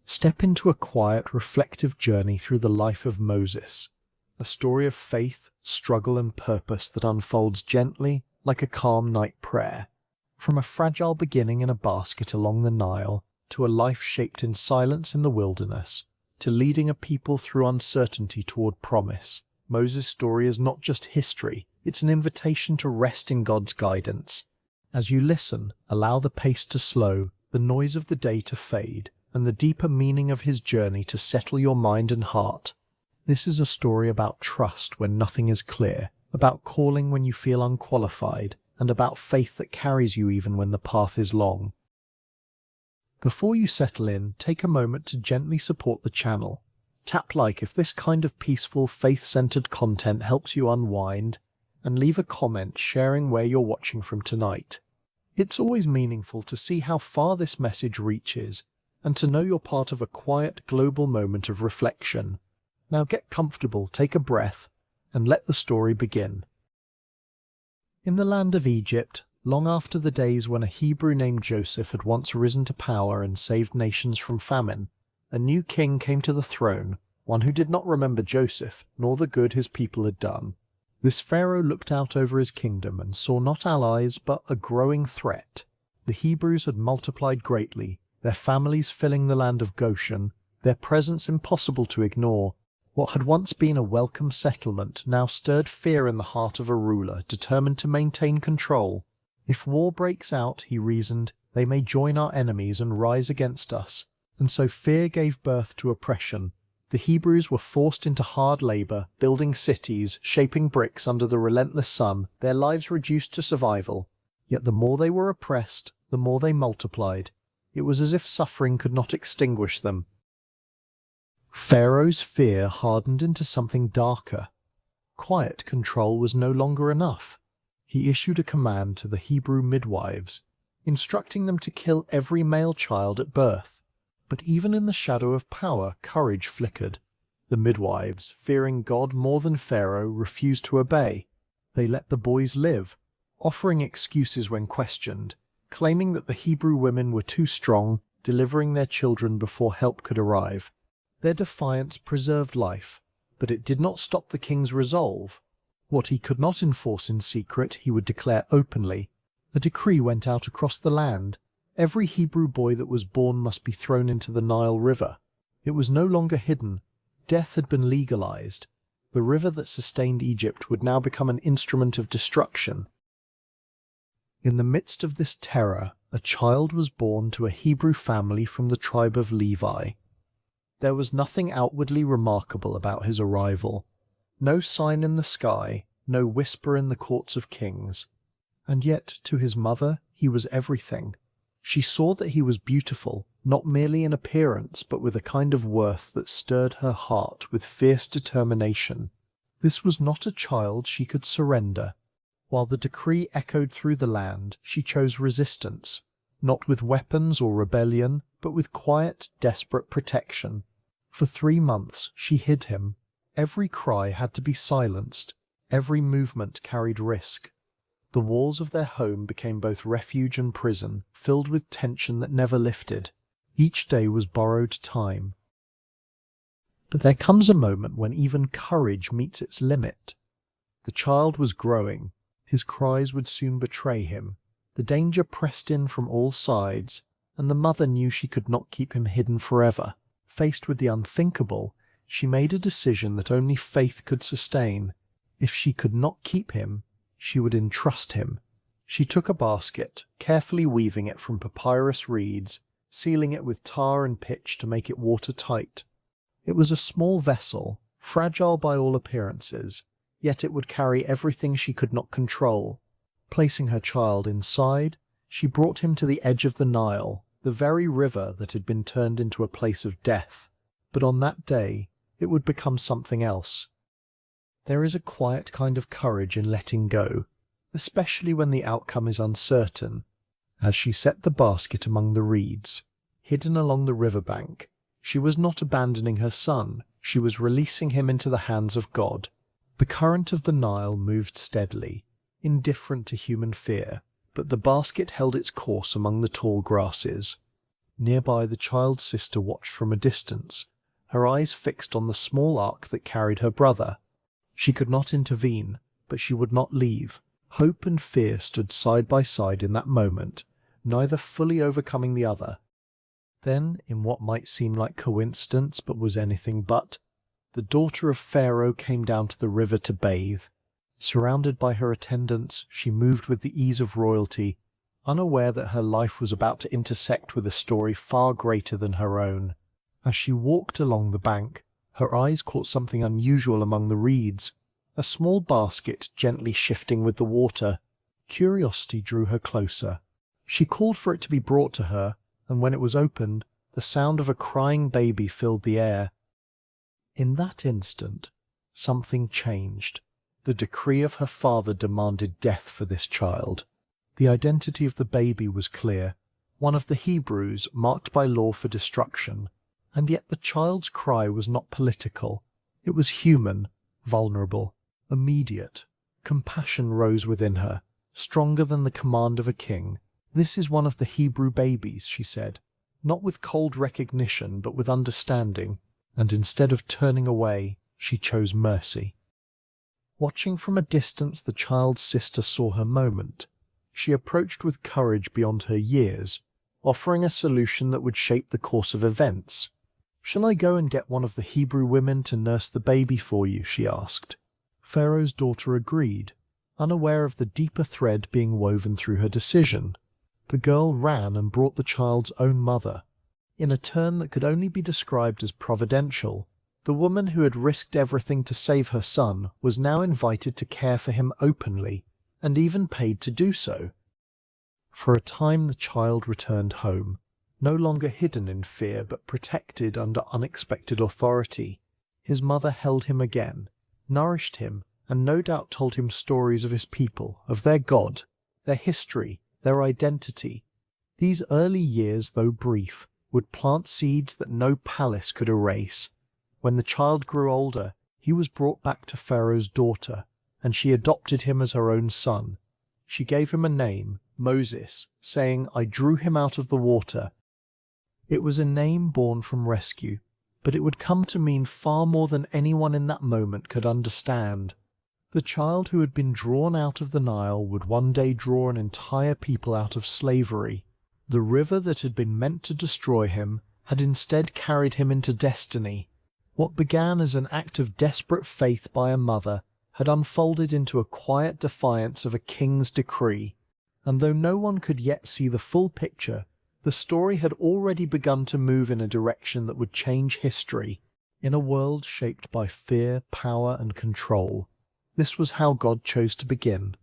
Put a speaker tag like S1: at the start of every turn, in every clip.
S1: Step into a quiet, reflective journey through the life of Moses, a story of faith, struggle, and purpose that unfolds gently like a calm night prayer. From a fragile beginning in a basket along the Nile, to a life shaped in silence in the wilderness, to leading a people through uncertainty toward promise, Moses' story is not just history, it's an invitation to rest in God's guidance. As you listen, allow the pace to slow, the noise of the day to fade, and the deeper meaning of his journey to settle your mind and heart. This is a story about trust when nothing is clear, about calling when you feel unqualified, and about faith that carries you even when the path is long. Before you settle in, take a moment to gently support the channel. Tap like if this kind of peaceful, faith-centered content helps you unwind, and leave a comment sharing where you're watching from tonight. It's always meaningful to see how far this message reaches, and to know you're part of a quiet, global moment of reflection. Now get comfortable, take a breath, and let the story begin. In the land of Egypt, long after the days when a Hebrew named Joseph had once risen to power and saved nations from famine, a new king came to the throne, one who did not remember Joseph, nor the good his people had done. This Pharaoh looked out over his kingdom and saw not allies, but a growing threat. The Hebrews had multiplied greatly, their families filling the land of Goshen, their presence impossible to ignore. What had once been a welcome settlement now stirred fear in the heart of a ruler determined to maintain control. If war breaks out, he reasoned, they may join our enemies and rise against us. And so fear gave birth to oppression. The Hebrews were forced into hard labor, building cities, shaping bricks under the relentless sun, their lives reduced to survival. Yet the more they were oppressed, the more they multiplied. It was as if suffering could not extinguish them. Pharaoh's fear hardened into something darker. Quiet control was no longer enough. He issued a command to the Hebrew midwives, instructing them to kill every male child at birth. But even in the shadow of power, courage flickered. The midwives, fearing God more than Pharaoh, refused to obey. They let the boys live, offering excuses when questioned, claiming that the Hebrew women were too strong, delivering their children before help could arrive. Their defiance preserved life, but it did not stop the king's resolve. What he could not enforce in secret, he would declare openly. A decree went out across the land. Every Hebrew boy that was born must be thrown into the Nile River. It was no longer hidden. Death had been legalized. The river that sustained Egypt would now become an instrument of destruction. In the midst of this terror, a child was born to a Hebrew family from the tribe of Levi. There was nothing outwardly remarkable about his arrival. No sign in the sky, no whisper in the courts of kings. And yet, to his mother, he was everything. She saw that he was beautiful, not merely in appearance, but with a kind of worth that stirred her heart with fierce determination. This was not a child she could surrender. While the decree echoed through the land, she chose resistance, not with weapons or rebellion, but with quiet, desperate protection. For 3 months she hid him. Every cry had to be silenced. Every movement carried risk. The walls of their home became both refuge and prison, filled with tension that never lifted. Each day was borrowed time. But there comes a moment when even courage meets its limit. The child was growing. His cries would soon betray him. The danger pressed in from all sides, and the mother knew she could not keep him hidden forever. Faced with the unthinkable, she made a decision that only faith could sustain. If she could not keep him, she would entrust him. She took a basket, carefully weaving it from papyrus reeds, sealing it with tar and pitch to make it watertight. It was a small vessel, fragile by all appearances, yet it would carry everything she could not control. Placing her child inside, she brought him to the edge of the Nile, the very river that had been turned into a place of death. But on that day, it would become something else. There is a quiet kind of courage in letting go, especially when the outcome is uncertain. As she set the basket among the reeds, hidden along the riverbank, she was not abandoning her son, she was releasing him into the hands of God. The current of the Nile moved steadily, indifferent to human fear, but the basket held its course among the tall grasses. Nearby, the child's sister watched from a distance, her eyes fixed on the small ark that carried her brother. She could not intervene, but she would not leave. Hope and fear stood side by side in that moment, neither fully overcoming the other. Then, in what might seem like coincidence but was anything but, the daughter of Pharaoh came down to the river to bathe. Surrounded by her attendants, she moved with the ease of royalty, unaware that her life was about to intersect with a story far greater than her own. As she walked along the bank, her eyes caught something unusual among the reeds, a small basket gently shifting with the water. Curiosity drew her closer. She called for it to be brought to her, and when it was opened, the sound of a crying baby filled the air. In that instant, something changed. The decree of her father demanded death for this child. The identity of the baby was clear, one of the Hebrews marked by law for destruction, and yet the child's cry was not political. It was human, vulnerable, immediate. Compassion rose within her, stronger than the command of a king. "This is one of the Hebrew babies," she said, not with cold recognition but with understanding, and instead of turning away, she chose mercy. Watching from a distance, the child's sister saw her moment. She approached with courage beyond her years, offering a solution that would shape the course of events. "Shall I go and get one of the Hebrew women to nurse the baby for you?" she asked. Pharaoh's daughter agreed, unaware of the deeper thread being woven through her decision. The girl ran and brought the child's own mother. In a turn that could only be described as providential, the woman who had risked everything to save her son was now invited to care for him openly, and even paid to do so. For a time the child returned home, no longer hidden in fear but protected under unexpected authority. His mother held him again, nourished him, and no doubt told him stories of his people, of their God, their history, their identity. These early years, though brief, would plant seeds that no palace could erase. When the child grew older, he was brought back to Pharaoh's daughter, and she adopted him as her own son. She gave him a name, Moses, saying, "I drew him out of the water." It was a name born from rescue, but it would come to mean far more than anyone in that moment could understand. The child who had been drawn out of the Nile would one day draw an entire people out of slavery. The river that had been meant to destroy him had instead carried him into destiny. What began as an act of desperate faith by a mother had unfolded into a quiet defiance of a king's decree, and though no one could yet see the full picture, the story had already begun to move in a direction that would change history. In a world shaped by fear, power, and control, this was how God chose to begin,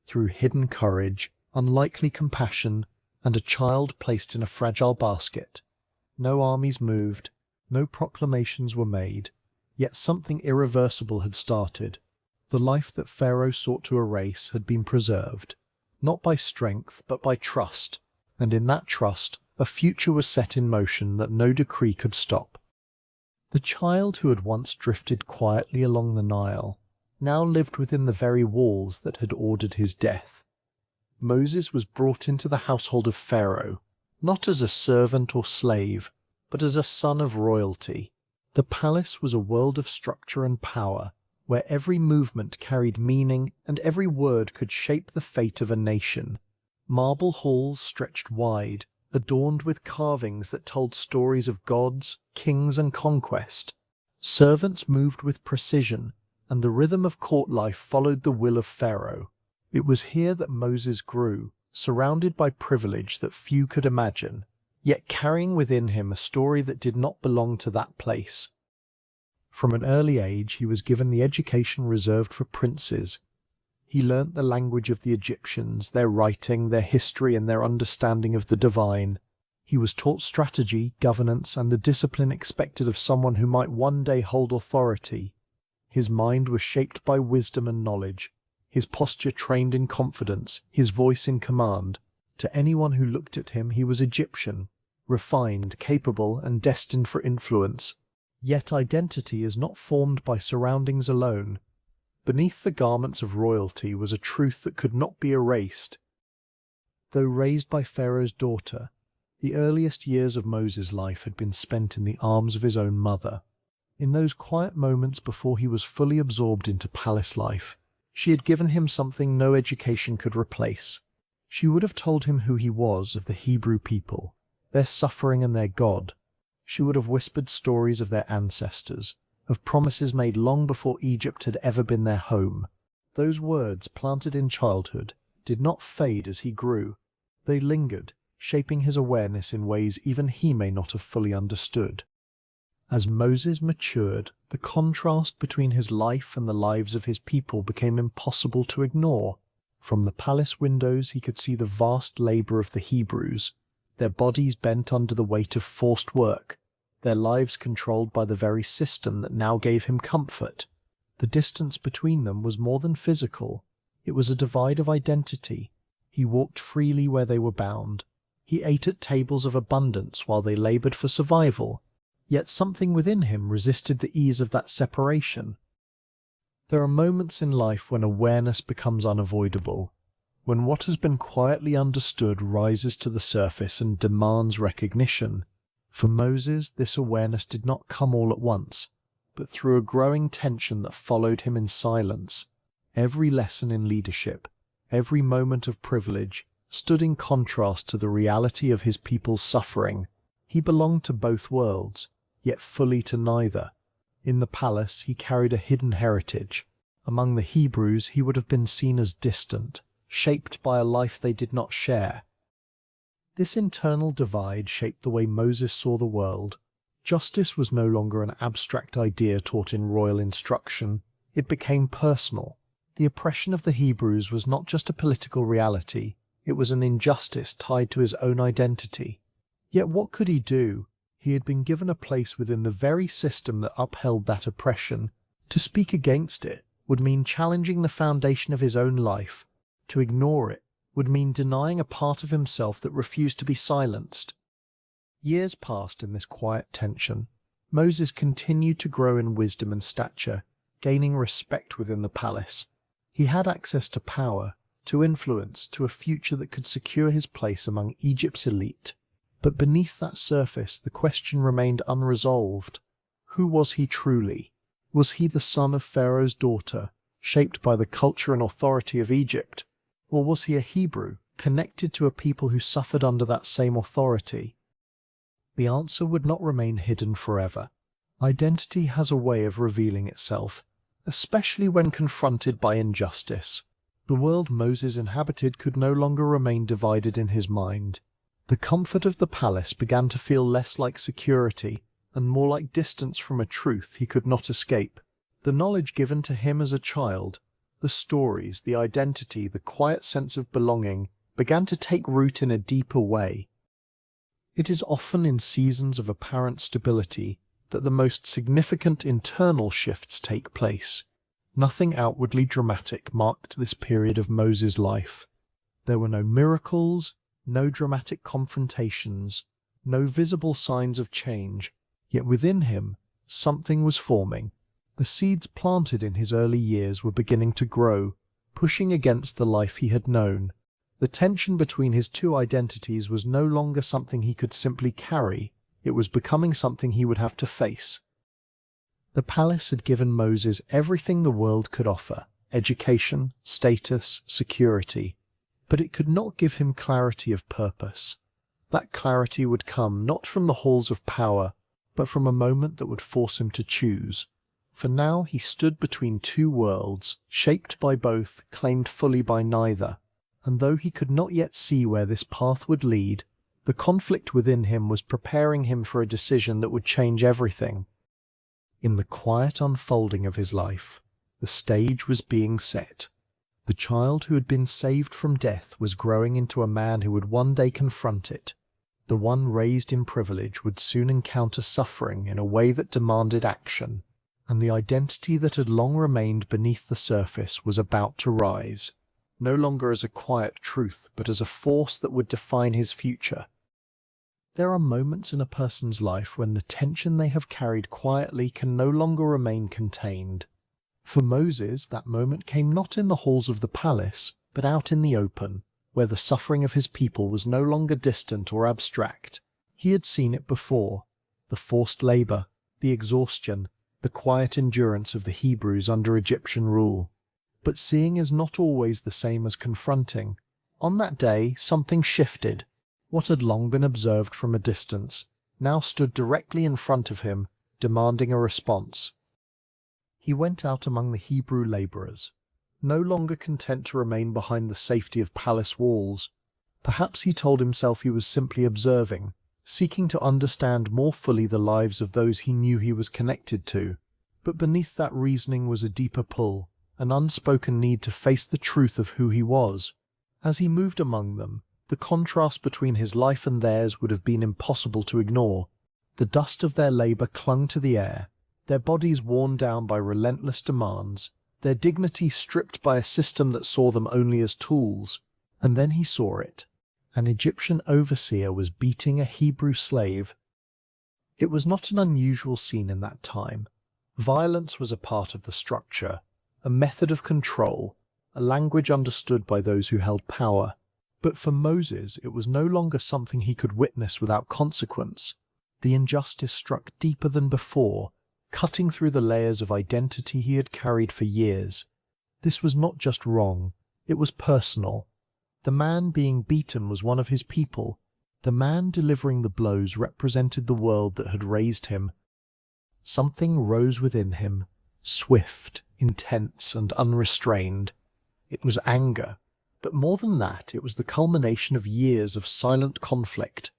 S1: through hidden courage, unlikely compassion, and a child placed in a fragile basket. No armies moved, no proclamations were made, yet something irreversible had started. The life that Pharaoh sought to erase had been preserved, not by strength but by trust, and in that trust a future was set in motion that no decree could stop. The child who had once drifted quietly along the Nile now lived within the very walls that had ordered his death. Moses was brought into the household of Pharaoh, not as a servant or slave, but as a son of royalty. The palace was a world of structure and power, where every movement carried meaning and every word could shape the fate of a nation. Marble halls stretched wide, adorned with carvings that told stories of gods, kings, and conquest. Servants moved with precision, and the rhythm of court life followed the will of Pharaoh. It was here that Moses grew, surrounded by privilege that few could imagine, yet carrying within him a story that did not belong to that place. From an early age he was given the education reserved for princes. He learnt the language of the Egyptians, their writing, their history, and their understanding of the divine. He was taught strategy, governance, and the discipline expected of someone who might one day hold authority. His mind was shaped by wisdom and knowledge, his posture trained in confidence, his voice in command. To anyone who looked at him he was Egyptian, refined, capable, and destined for influence. Yet identity is not formed by surroundings alone. Beneath the garments of royalty was a truth that could not be erased. Though raised by Pharaoh's daughter, The earliest years of Moses' life had been spent in the arms of his own mother. In those quiet moments before he was fully absorbed into palace life, she had given him something no education could replace. She would have told him who he was, of the Hebrew people, their suffering and their God. She would have whispered stories of their ancestors, of promises made long before Egypt had ever been their home. Those words, planted in childhood, did not fade as he grew. They lingered, shaping his awareness in ways even he may not have fully understood. As Moses matured, the contrast between his life and the lives of his people became impossible to ignore. From the palace windows he could see the vast labor of the Hebrews, their bodies bent under the weight of forced work, their lives controlled by the very system that now gave him comfort. The distance between them was more than physical. It was a divide of identity. He walked freely where they were bound. He ate at tables of abundance while they labored for survival. Yet something within him resisted the ease of that separation. There are moments in life when awareness becomes unavoidable, when what has been quietly understood rises to the surface and demands recognition. For Moses, this awareness did not come all at once, but through a growing tension that followed him in silence. Every lesson in leadership, every moment of privilege, stood in contrast to the reality of his people's suffering. He belonged to both worlds, yet fully to neither. In the palace he carried a hidden heritage. Among the Hebrews he would have been seen as distant, shaped by a life they did not share. This internal divide shaped the way Moses saw the world. Justice was no longer an abstract idea taught in royal instruction. It became personal. The oppression of the Hebrews was not just a political reality, it was an injustice tied to his own identity. Yet what could he do? He had been given a place within the very system that upheld that oppression. To speak against it would mean challenging the foundation of his own life. To ignore it would mean denying a part of himself that refused to be silenced. Years passed in this quiet tension. Moses continued to grow in wisdom and stature, gaining respect within the palace. He had access to power, to influence, to a future that could secure his place among Egypt's elite. But beneath that surface, the question remained unresolved. Who was he truly? Was he the son of Pharaoh's daughter, shaped by the culture and authority of Egypt? Or was he a Hebrew, connected to a people who suffered under that same authority? The answer would not remain hidden forever. Identity has a way of revealing itself, especially when confronted by injustice. The world Moses inhabited could no longer remain divided in his mind. The comfort of the palace began to feel less like security and more like distance from a truth he could not escape. The knowledge given to him as a child, the stories, the identity, the quiet sense of belonging, began to take root in a deeper way. It is often in seasons of apparent stability that the most significant internal shifts take place. Nothing outwardly dramatic marked this period of Moses' life. There were no miracles, no dramatic confrontations, no visible signs of change, yet within him something was forming. The seeds planted in his early years were beginning to grow, pushing against the life he had known. The tension between his two identities was no longer something he could simply carry, it was becoming something he would have to face. The palace had given Moses everything the world could offer: education, status, security. But it could not give him clarity of purpose. That clarity would come not from the halls of power, but from a moment that would force him to choose. For now he stood between two worlds, shaped by both, claimed fully by neither. And though he could not yet see where this path would lead, the conflict within him was preparing him for a decision that would change everything. In the quiet unfolding of his life, the stage was being set. The child who had been saved from death was growing into a man who would one day confront it. The one raised in privilege would soon encounter suffering in a way that demanded action, and the identity that had long remained beneath the surface was about to rise, no longer as a quiet truth, but as a force that would define his future. There are moments in a person's life when the tension they have carried quietly can no longer remain contained. For Moses, that moment came not in the halls of the palace, but out in the open. where the suffering of his people was no longer distant or abstract. He had seen it before: the forced labor, the exhaustion, the quiet endurance of the Hebrews under Egyptian rule. But seeing is not always the same as confronting. On that day, something shifted. What had long been observed from a distance now stood directly in front of him, demanding a response. He went out among the Hebrew laborers, no longer content to remain behind the safety of palace walls. Perhaps he told himself he was simply observing, seeking to understand more fully the lives of those he knew he was connected to. But beneath that reasoning was a deeper pull, an unspoken need to face the truth of who he was. As he moved among them, the contrast between his life and theirs would have been impossible to ignore. The dust of their labor clung to the air, their bodies worn down by relentless demands, their dignity stripped by a system that saw them only as tools. And then he saw it. An Egyptian overseer was beating a Hebrew slave. It was not an unusual scene in that time. Violence was a part of the structure, a method of control, a language understood by those who held power. But for Moses, it was no longer something he could witness without consequence. The injustice struck deeper than before, cutting through the layers of identity he had carried for years. This was not just wrong, it was personal. The man being beaten was one of his people. The man delivering the blows represented the world that had raised him. Something rose within him, swift, intense, and unrestrained. It was anger. But more than that, it was the culmination of years of silent conflict.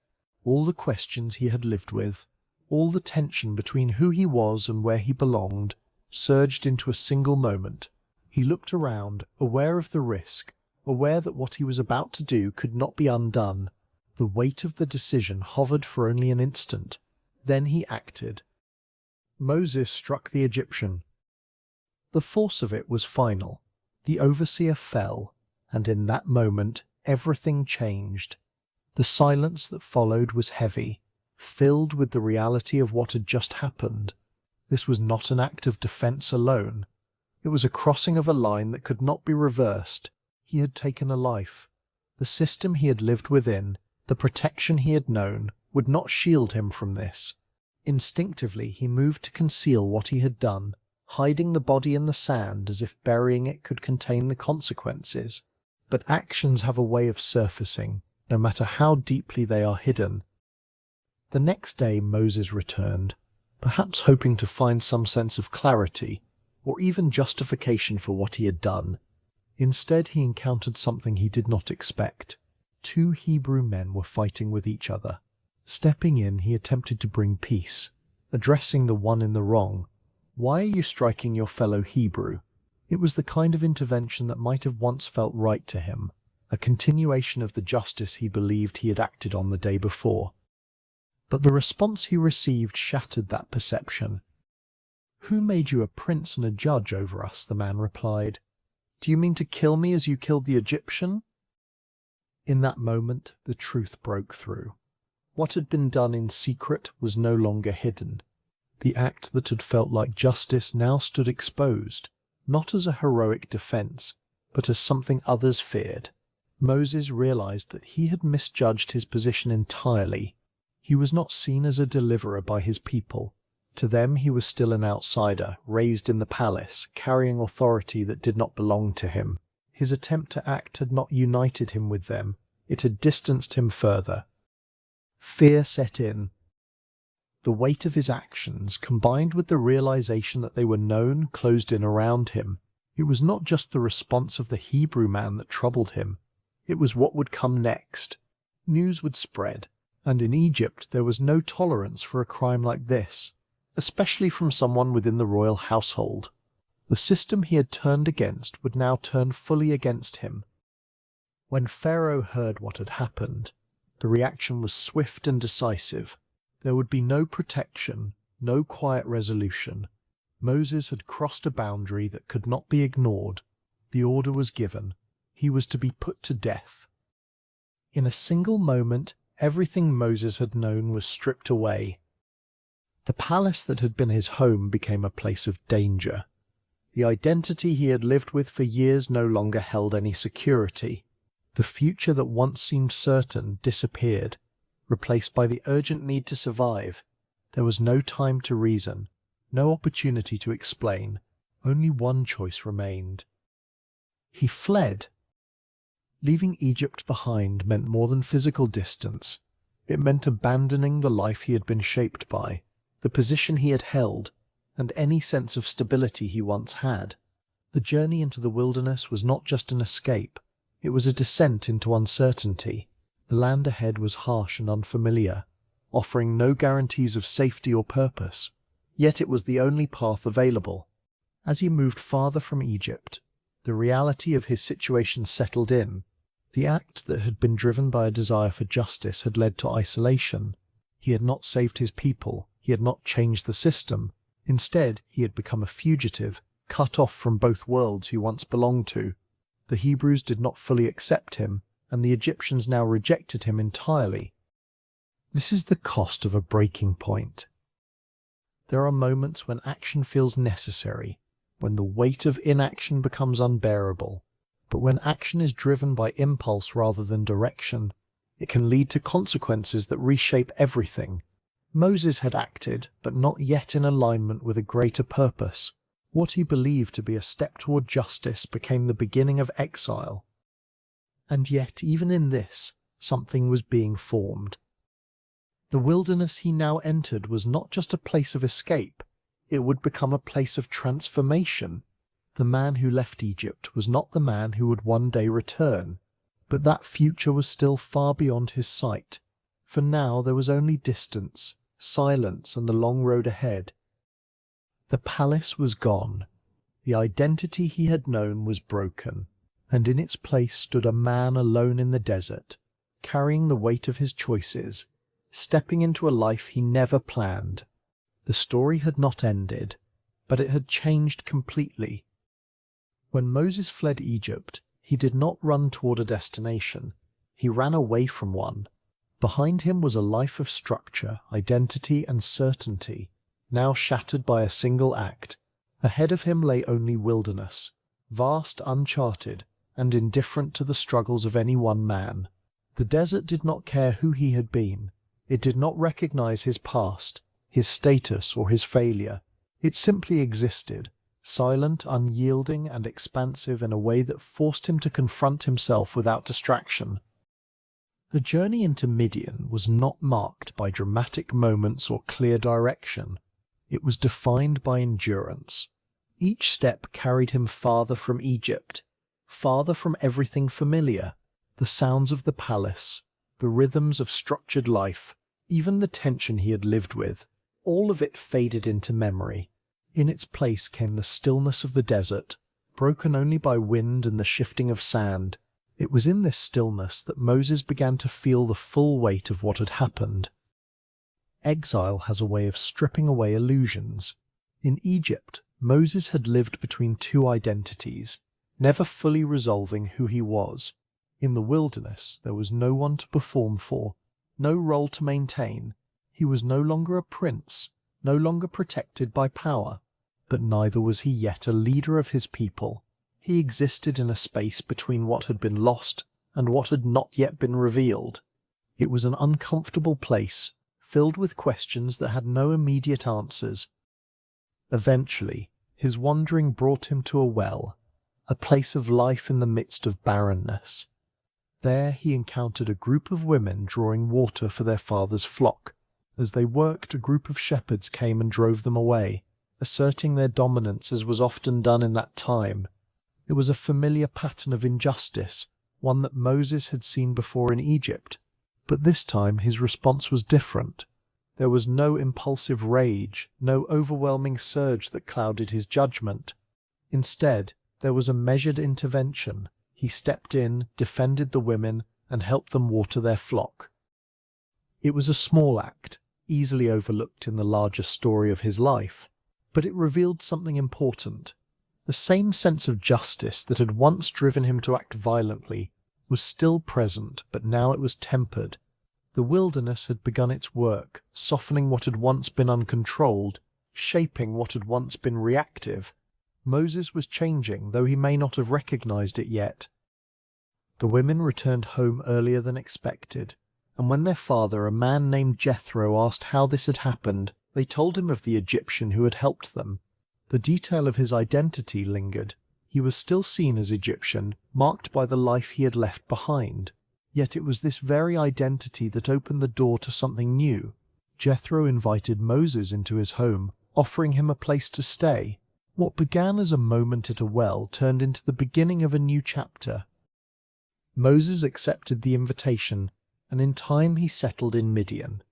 S1: All the questions he had lived with, all the tension between who he was and where he belonged, surged into a single moment. He looked around, aware of the risk, aware that what he was about to do could not be undone. The weight of the decision hovered for only an instant. Then he acted. Moses struck the Egyptian. The force of it was final. The overseer fell. And in that moment, everything changed. The silence that followed was heavy, filled with the reality of what had just happened. This was not an act of defense alone. It was a crossing of a line that could not be reversed. He had taken a life. The system he had lived within, the protection he had known, would not shield him from this. Instinctively, he moved to conceal what he had done, hiding the body in the sand as if burying it could contain the consequences. But actions have a way of surfacing, no matter how deeply they are hidden. The next day Moses returned, perhaps hoping to find some sense of clarity, or even justification for what he had done. Instead, he encountered something he did not expect. 2 Hebrew men were fighting with each other. Stepping in, he attempted to bring peace, addressing the one in the wrong. "Why are you striking your fellow Hebrew?" It was the kind of intervention that might have once felt right to him, a continuation of the justice he believed he had acted on the day before. But the response he received shattered that perception. "Who made you a prince and a judge over us?" the man replied. "Do you mean to kill me as you killed the Egyptian?" In that moment, the truth broke through. What had been done in secret was no longer hidden. The act that had felt like justice now stood exposed, not as a heroic defense, but as something others feared. Moses realized that he had misjudged his position entirely. He was not seen as a deliverer by his people. To them he was still an outsider, raised in the palace, carrying authority that did not belong to him. His attempt to act had not united him with them, it had distanced him further. Fear set in. The weight of his actions, combined with the realization that they were known, closed in around him. It was not just the response of the Hebrew man that troubled him. It was what would come next. News would spread, and in Egypt there was no tolerance for a crime like this, especially from someone within the royal household. The system he had turned against would now turn fully against him. When Pharaoh heard what had happened, the reaction was swift and decisive. There would be no protection, no quiet resolution. Moses had crossed a boundary that could not be ignored. The order was given. He was to be put to death. In a single moment, everything Moses had known was stripped away. The palace that had been his home became a place of danger. The identity he had lived with for years no longer held any security. The future that once seemed certain disappeared, replaced by the urgent need to survive. There was no time to reason, no opportunity to explain. Only one choice remained. He fled. Leaving Egypt behind meant more than physical distance. It meant abandoning the life he had been shaped by, the position he had held, and any sense of stability he once had. The journey into the wilderness was not just an escape, it was a descent into uncertainty. The land ahead was harsh and unfamiliar, offering no guarantees of safety or purpose, yet it was the only path available. As he moved farther from Egypt, the reality of his situation settled in. The act that had been driven by a desire for justice had led to isolation. He had not saved his people, he had not changed the system. Instead, he had become a fugitive, cut off from both worlds he once belonged to. The Hebrews did not fully accept him, and the Egyptians now rejected him entirely. This is the cost of a breaking point. There are moments when action feels necessary, when the weight of inaction becomes unbearable. But when action is driven by impulse rather than direction, it can lead to consequences that reshape everything. Moses had acted, but not yet in alignment with a greater purpose. What he believed to be a step toward justice became the beginning of exile. And yet, even in this, something was being formed. The wilderness he now entered was not just a place of escape, it would become a place of transformation. The man who left Egypt was not the man who would one day return, but that future was still far beyond his sight. For now there was only distance, silence, and the long road ahead. The palace was gone. The identity he had known was broken, and in its place stood a man alone in the desert, carrying the weight of his choices, stepping into a life he never planned. The story had not ended, but it had changed completely. When Moses fled Egypt, he did not run toward a destination. He ran away from one. Behind him was a life of structure, identity, and certainty, now shattered by a single act. Ahead of him lay only wilderness, vast, uncharted, and indifferent to the struggles of any one man. The desert did not care who he had been. It did not recognize his past, his status, or his failure. It simply existed, silent, unyielding, and expansive in a way that forced him to confront himself without distraction. The journey into Midian was not marked by dramatic moments or clear direction. It was defined by endurance. Each step carried him farther from Egypt, farther from everything familiar, the sounds of the palace, the rhythms of structured life, even the tension he had lived with. All of it faded into memory. In its place came the stillness of the desert, broken only by wind and the shifting of sand. It was in this stillness that Moses began to feel the full weight of what had happened. Exile has a way of stripping away illusions. In Egypt, Moses had lived between two identities, never fully resolving who he was. In the wilderness, there was no one to perform for, no role to maintain. He was no longer a prince, no longer protected by power, but neither was he yet a leader of his people. He existed in a space between what had been lost and what had not yet been revealed. It was an uncomfortable place, filled with questions that had no immediate answers. Eventually, his wandering brought him to a well, a place of life in the midst of barrenness. There he encountered a group of women drawing water for their father's flock. As they worked, a group of shepherds came and drove them away, asserting their dominance as was often done in that time. It was a familiar pattern of injustice, one that Moses had seen before in Egypt, but this time his response was different. There was no impulsive rage, no overwhelming surge that clouded his judgment. Instead, there was a measured intervention. He stepped in, defended the women, and helped them water their flock. It was a small act, easily overlooked in the larger story of his life, but it revealed something important. The same sense of justice that had once driven him to act violently was still present, but now it was tempered. The wilderness had begun its work, softening what had once been uncontrolled, shaping what had once been reactive. Moses was changing, though he may not have recognized it yet. The women returned home earlier than expected, and when their father, a man named Jethro, asked how this had happened, they told him of the Egyptian who had helped them. The detail of his identity lingered. He was still seen as Egyptian, marked by the life he had left behind. Yet it was this very identity that opened the door to something new. Jethro invited Moses into his home, offering him a place to stay. What began as a moment at a well turned into the beginning of a new chapter. Moses accepted the invitation, and in time he settled in Midian.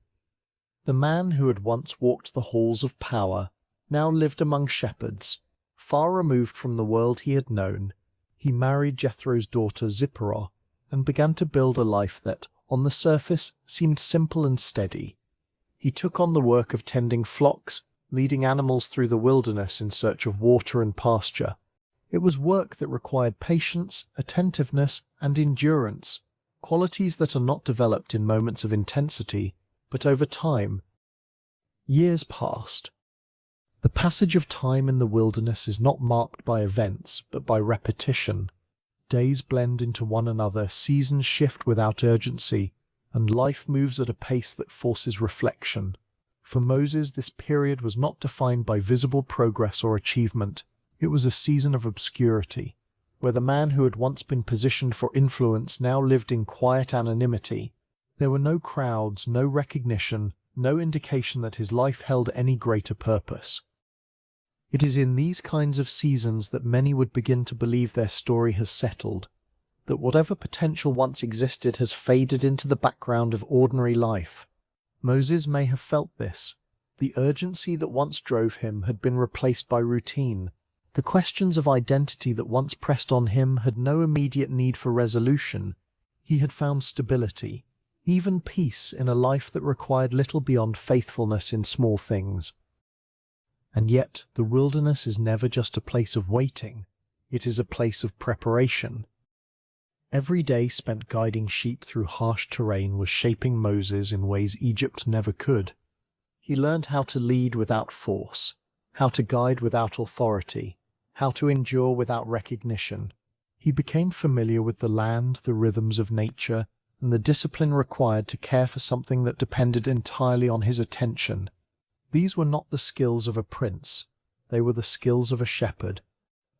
S1: The man who had once walked the halls of power now lived among shepherds, far removed from the world he had known. He married Jethro's daughter Zipporah and began to build a life that, on the surface, seemed simple and steady. He took on the work of tending flocks, leading animals through the wilderness in search of water and pasture. It was work that required patience, attentiveness, and endurance, qualities that are not developed in moments of intensity, but over time. Years passed. The passage of time in the wilderness is not marked by events, but by repetition. Days blend into one another, seasons shift without urgency, and life moves at a pace that forces reflection. For Moses, this period was not defined by visible progress or achievement. It was a season of obscurity, where the man who had once been positioned for influence now lived in quiet anonymity. There were no crowds, no recognition, no indication that his life held any greater purpose. It is in these kinds of seasons that many would begin to believe their story has settled, that whatever potential once existed has faded into the background of ordinary life. Moses may have felt this. The urgency that once drove him had been replaced by routine. The questions of identity that once pressed on him had no immediate need for resolution. He had found stability, even peace, in a life that required little beyond faithfulness in small things. And yet, the wilderness is never just a place of waiting. It is a place of preparation. Every day spent guiding sheep through harsh terrain was shaping Moses in ways Egypt never could. He learned how to lead without force, how to guide without authority, how to endure without recognition. He became familiar with the land, the rhythms of nature, and the discipline required to care for something that depended entirely on his attention. These were not the skills of a prince, they were the skills of a shepherd,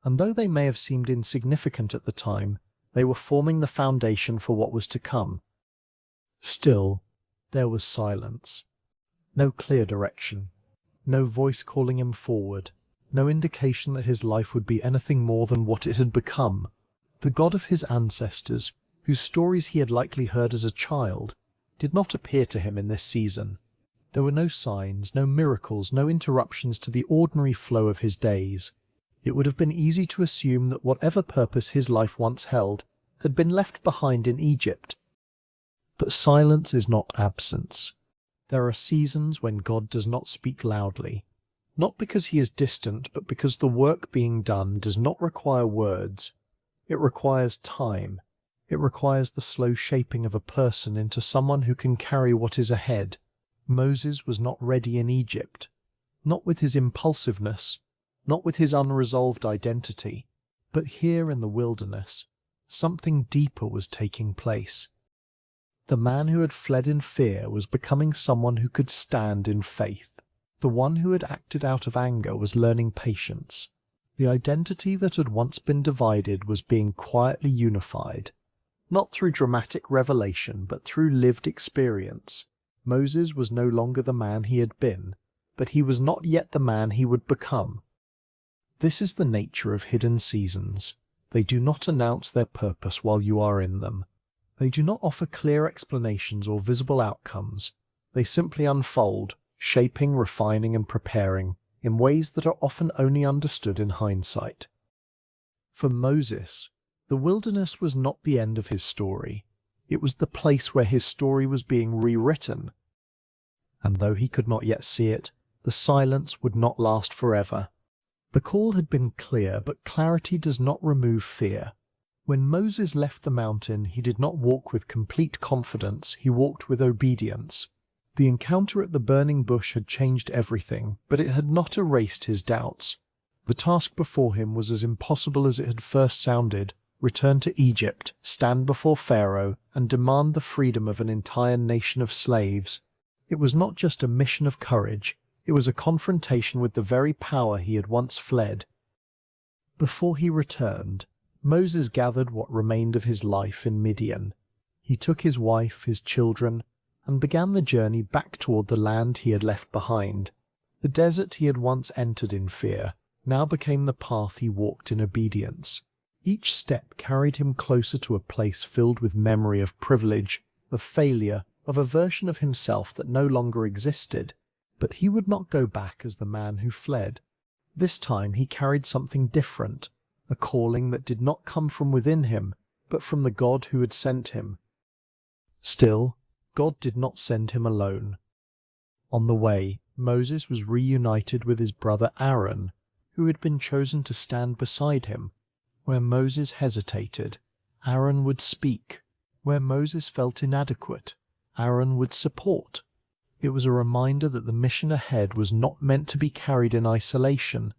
S1: and though they may have seemed insignificant at the time, they were forming the foundation for what was to come. Still, there was silence. No clear direction, no voice calling him forward, no indication that his life would be anything more than what it had become. The God of his ancestors, whose stories he had likely heard as a child, did not appear to him in this season. There were no signs, no miracles, no interruptions to the ordinary flow of his days. It would have been easy to assume that whatever purpose his life once held had been left behind in Egypt. But silence is not absence. There are seasons when God does not speak loudly, not because he is distant, but because the work being done does not require words. It requires time. It requires the slow shaping of a person into someone who can carry what is ahead. Moses was not ready in Egypt, not with his impulsiveness, not with his unresolved identity, but here in the wilderness, something deeper was taking place. The man who had fled in fear was becoming someone who could stand in faith. The one who had acted out of anger was learning patience. The identity that had once been divided was being quietly unified, not through dramatic revelation, but through lived experience. Moses was no longer the man he had been, but he was not yet the man he would become. This is the nature of hidden seasons. They do not announce their purpose while you are in them. They do not offer clear explanations or visible outcomes. They simply unfold, shaping, refining, and preparing in ways that are often only understood in hindsight. For Moses, the wilderness was not the end of his story. It was the place where his story was being rewritten. And though he could not yet see it, the silence would not last forever. The call had been clear, but clarity does not remove fear. When Moses left the mountain, he did not walk with complete confidence, he walked with obedience. The encounter at the burning bush had changed everything, but it had not erased his doubts. The task before him was as impossible as it had first sounded, return to Egypt, stand before Pharaoh, and demand the freedom of an entire nation of slaves. It was not just a mission of courage, it was a confrontation with the very power he had once fled. Before he returned, Moses gathered what remained of his life in Midian. He took his wife, his children, and began the journey back toward the land he had left behind. The desert he had once entered in fear now became the path he walked in obedience. Each step carried him closer to a place filled with memory of privilege, of failure, of a version of himself that no longer existed. But he would not go back as the man who fled. This time he carried something different, a calling that did not come from within him, but from the God who had sent him. Still, God did not send him alone. On the way, Moses was reunited with his brother Aaron, who had been chosen to stand beside him. Where Moses hesitated, Aaron would speak. Where Moses felt inadequate, Aaron would support. It was a reminder that the mission ahead was not meant to be carried in isolation.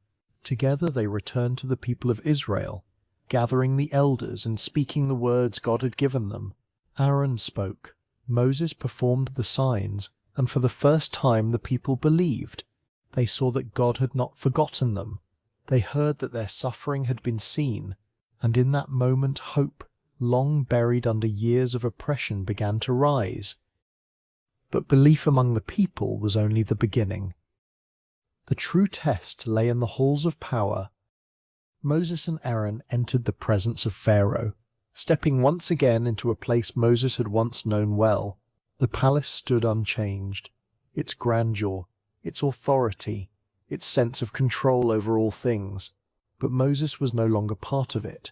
S1: Together they returned to the people of Israel, gathering the elders and speaking the words God had given them. Aaron spoke, Moses performed the signs, and for the first time the people believed. They saw that God had not forgotten them. They heard that their suffering had been seen, and in that moment hope, long buried under years of oppression, began to rise. But belief among the people was only the beginning. The true test lay in the halls of power. Moses and Aaron entered the presence of Pharaoh, stepping once again into a place Moses had once known well. The palace stood unchanged. Its grandeur, its authority, its sense of control over all things. But Moses was no longer part of it.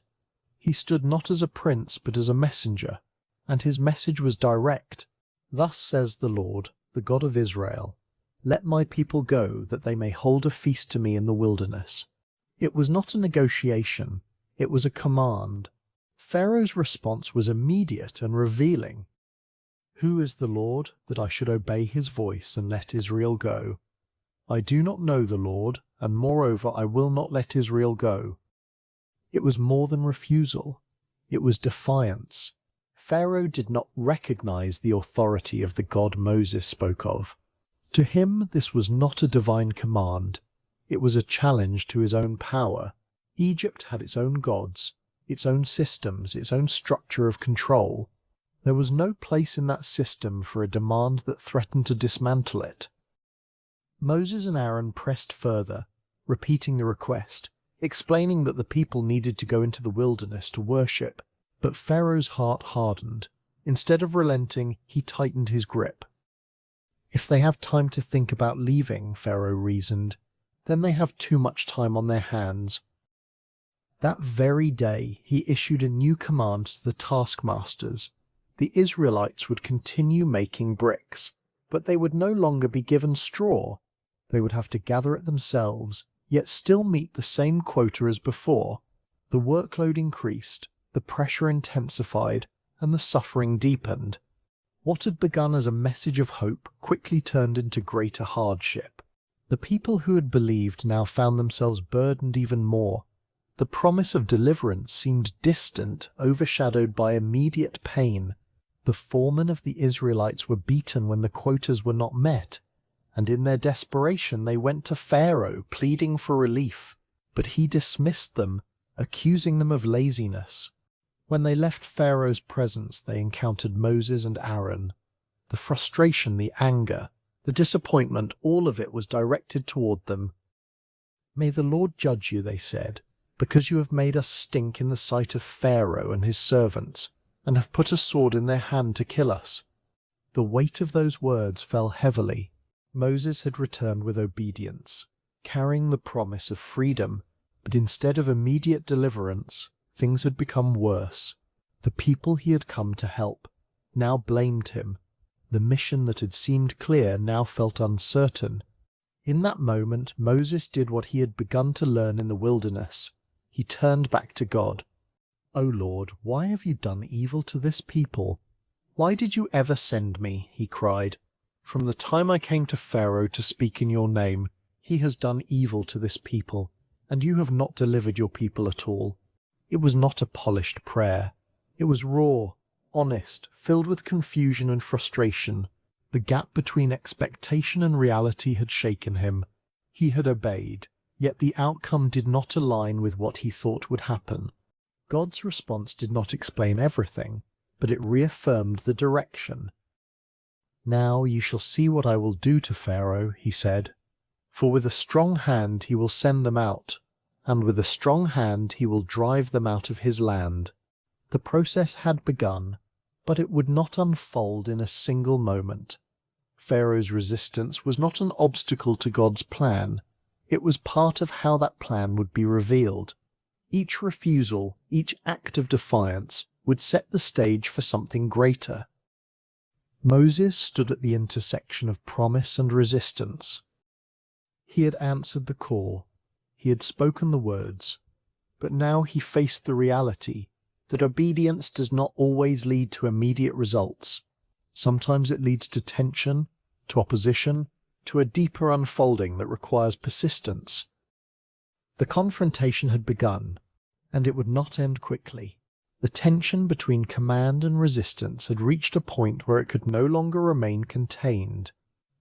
S1: He stood not as a prince but as a messenger, and his message was direct. Thus says the Lord, the God of Israel, let my people go, that they may hold a feast to me in the wilderness. It was not a negotiation, it was a command. Pharaoh's response was immediate and revealing. Who is the Lord, that I should obey his voice and let Israel go? I do not know the Lord, and moreover I will not let Israel go. It was more than refusal, it was defiance. Pharaoh did not recognize the authority of the God Moses spoke of. To him this was not a divine command, it was a challenge to his own power. Egypt had its own gods, its own systems, its own structure of control. There was no place in that system for a demand that threatened to dismantle it. Moses and Aaron pressed further, repeating the request, explaining that the people needed to go into the wilderness to worship. But Pharaoh's heart hardened. Instead of relenting, he tightened his grip. If they have time to think about leaving, Pharaoh reasoned, then they have too much time on their hands. That very day he issued a new command to the taskmasters. The Israelites would continue making bricks, but they would no longer be given straw. They would have to gather it themselves, yet still meet the same quota as before. The workload increased. The pressure intensified, and the suffering deepened. What had begun as a message of hope quickly turned into greater hardship. The people who had believed now found themselves burdened even more. The promise of deliverance seemed distant, overshadowed by immediate pain. The foremen of the Israelites were beaten when the quotas were not met, and in their desperation they went to Pharaoh pleading for relief. But he dismissed them, accusing them of laziness. When they left Pharaoh's presence, they encountered Moses and Aaron. The frustration, the anger, the disappointment, all of it was directed toward them. May the Lord judge you, they said, because you have made us stink in the sight of Pharaoh and his servants, and have put a sword in their hand to kill us. The weight of those words fell heavily. Moses had returned with obedience, carrying the promise of freedom, but instead of immediate deliverance, things had become worse. The people he had come to help now blamed him. The mission that had seemed clear now felt uncertain. In that moment, Moses did what he had begun to learn in the wilderness. He turned back to God. "O Lord, why have you done evil to this people? Why did you ever send me?" he cried. "From the time I came to Pharaoh to speak in your name, he has done evil to this people, and you have not delivered your people at all. It was not a polished prayer. It was raw, honest, filled with confusion and frustration. The gap between expectation and reality had shaken him. He had obeyed, yet the outcome did not align with what he thought would happen. God's response did not explain everything, but it reaffirmed the direction. "Now you shall see what I will do to Pharaoh," he said. "For with a strong hand he will send them out, and with a strong hand he will drive them out of his land." The process had begun, but it would not unfold in a single moment. Pharaoh's resistance was not an obstacle to God's plan. It was part of how that plan would be revealed. Each refusal, each act of defiance, would set the stage for something greater. Moses stood at the intersection of promise and resistance. He had answered the call. He had spoken the words. But now he faced the reality that obedience does not always lead to immediate results. Sometimes it leads to tension, to opposition, to a deeper unfolding that requires persistence. The confrontation had begun, and it would not end quickly. The tension between command and resistance had reached a point where it could no longer remain contained.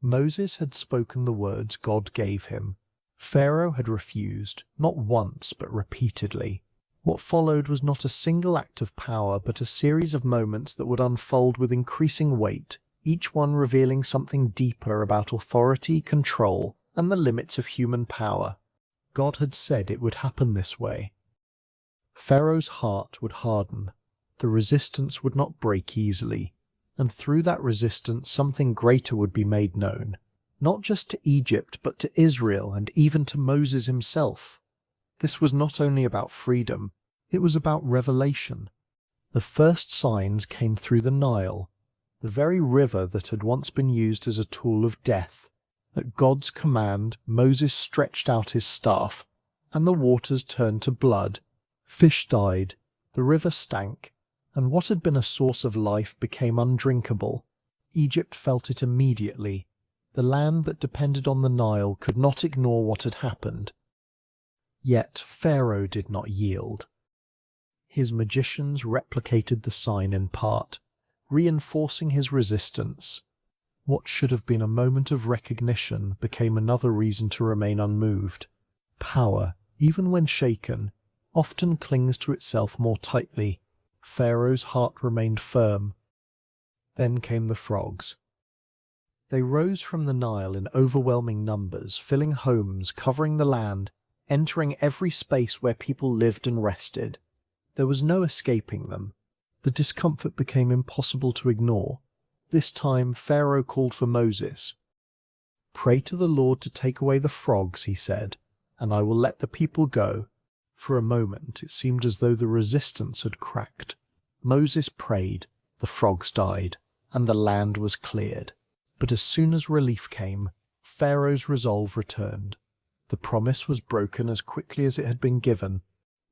S1: Moses had spoken the words God gave him. Pharaoh had refused, not once but repeatedly. What followed was not a single act of power, but a series of moments that would unfold with increasing weight, each one revealing something deeper about authority, control, and the limits of human power. God had said it would happen this way. Pharaoh's heart would harden. The resistance would not break easily, and through that resistance something greater would be made known, not just to Egypt but to Israel and even to Moses himself. This was not only about freedom, it was about revelation. The first signs came through the Nile, the very river that had once been used as a tool of death. At God's command, Moses stretched out his staff, and the waters turned to blood. Fish died, the river stank, and what had been a source of life became undrinkable. Egypt felt it immediately. The land that depended on the Nile could not ignore what had happened. Yet Pharaoh did not yield. His magicians replicated the sign in part, reinforcing his resistance. What should have been a moment of recognition became another reason to remain unmoved. Power, even when shaken, often clings to itself more tightly. Pharaoh's heart remained firm. Then came the frogs. They rose from the Nile in overwhelming numbers, filling homes, covering the land, entering every space where people lived and rested. There was no escaping them. The discomfort became impossible to ignore. This time Pharaoh called for Moses. "Pray to the Lord to take away the frogs," he said, "and I will let the people go." For a moment it seemed as though the resistance had cracked. Moses prayed, the frogs died, and the land was cleared. But as soon as relief came, Pharaoh's resolve returned. The promise was broken as quickly as it had been given.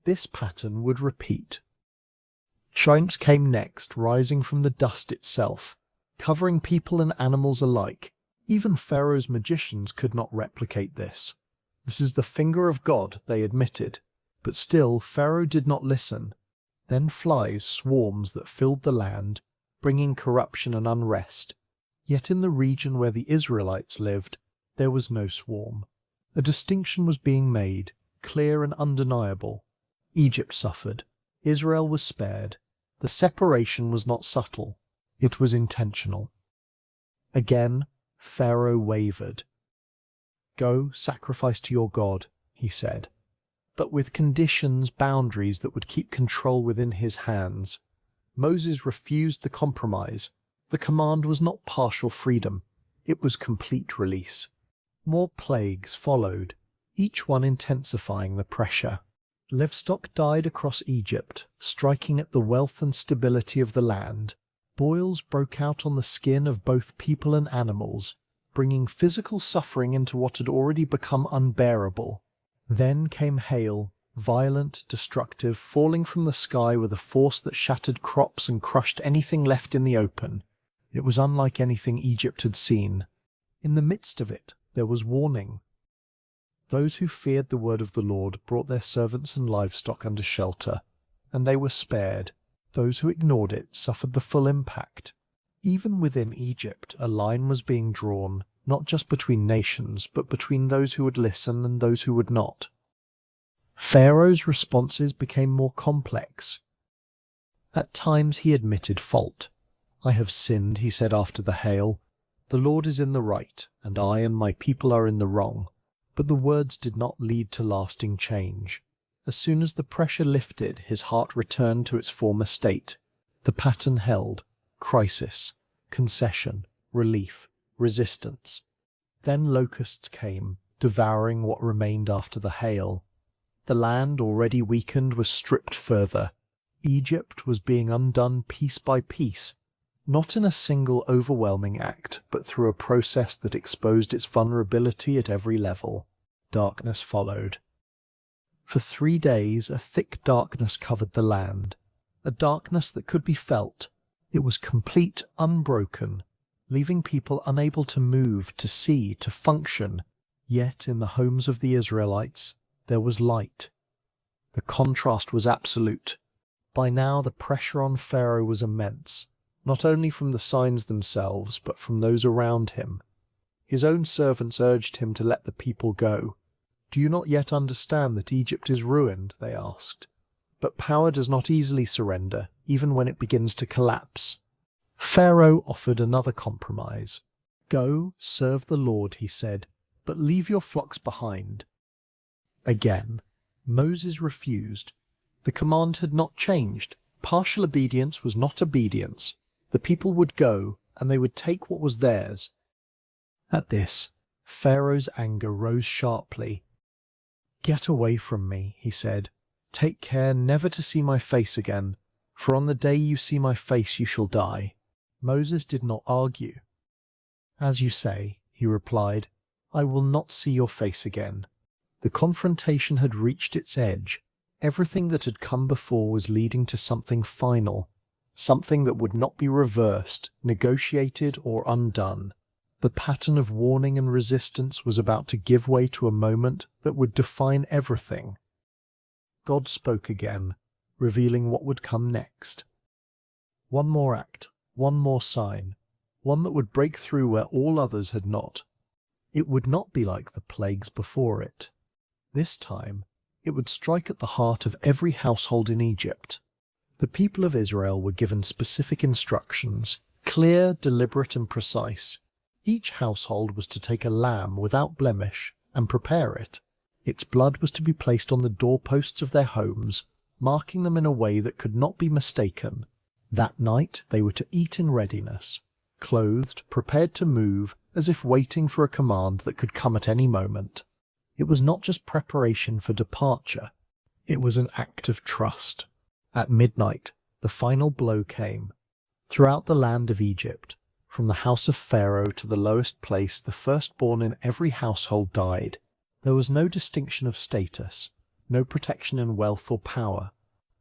S1: This pattern would repeat. Giants came next, rising from the dust itself, covering people and animals alike. Even Pharaoh's magicians could not replicate this. "This is the finger of God," they admitted. But still Pharaoh did not listen. Then flies, swarms that filled the land, bringing corruption and unrest. Yet in the region where the Israelites lived, there was no swarm. A distinction was being made, clear and undeniable. Egypt suffered. Israel was spared. The separation was not subtle. It was intentional. Again, Pharaoh wavered. "Go, sacrifice to your God," he said, but with conditions, boundaries that would keep control within his hands. Moses refused the compromise. The command was not partial freedom. It was complete release. More plagues followed, each one intensifying the pressure. Livestock died across Egypt, striking at the wealth and stability of the land. Boils broke out on the skin of both people and animals, bringing physical suffering into what had already become unbearable. Then came hail, violent, destructive, falling from the sky with a force that shattered crops and crushed anything left in the open. It was unlike anything Egypt had seen. In the midst of it, there was warning. Those who feared the word of the Lord brought their servants and livestock under shelter. and they were spared. Those who ignored it suffered the full impact. Even within Egypt, a line was being drawn, not just between nations, but between those who would listen and those who would not. Pharaoh's responses became more complex. At times he admitted fault. "I have sinned," he said after the hail. "The Lord is in the right, and I and my people are in the wrong." But the words did not lead to lasting change. As soon as the pressure lifted, his heart returned to its former state. The pattern held: crisis, concession, relief, resistance. Then locusts came, devouring what remained after the hail. The land, already weakened, was stripped further. Egypt was being undone piece by piece, not in a single overwhelming act, but through a process that exposed its vulnerability at every level. Darkness followed. For 3 days a thick darkness covered the land, a darkness that could be felt. It was complete, unbroken, leaving people unable to move, to see, to function. Yet in the homes of the Israelites there was light. The contrast was absolute. By now the pressure on Pharaoh was immense, not only from the signs themselves, but from those around him. His own servants urged him to let the people go. "Do you not yet understand that Egypt is ruined?" they asked. But power does not easily surrender, even when it begins to collapse. Pharaoh offered another compromise. "Go, serve the Lord," he said, "but leave your flocks behind." Again, Moses refused. The command had not changed. Partial obedience was not obedience. The people would go, and they would take what was theirs. At this, Pharaoh's anger rose sharply. "Get away from me," he said. "Take care never to see my face again, for on the day you see my face you shall die." Moses did not argue. "As you say," he replied, "I will not see your face again." The confrontation had reached its edge. Everything that had come before was leading to something final, something that would not be reversed, negotiated, or undone. The pattern of warning and resistance was about to give way to a moment that would define everything. God spoke again, revealing what would come next. One more act, one more sign, one that would break through where all others had not. It would not be like the plagues before it. This time, it would strike at the heart of every household in Egypt. The people of Israel were given specific instructions, clear, deliberate, and precise. Each household was to take a lamb without blemish and prepare it. Its blood was to be placed on the doorposts of their homes, marking them in a way that could not be mistaken. That night they were to eat in readiness, clothed, prepared to move, as if waiting for a command that could come at any moment. It was not just preparation for departure, it was an act of trust. At midnight, the final blow came. Throughout the land of Egypt, from the house of Pharaoh to the lowest place, the firstborn in every household died. There was no distinction of status, no protection in wealth or power.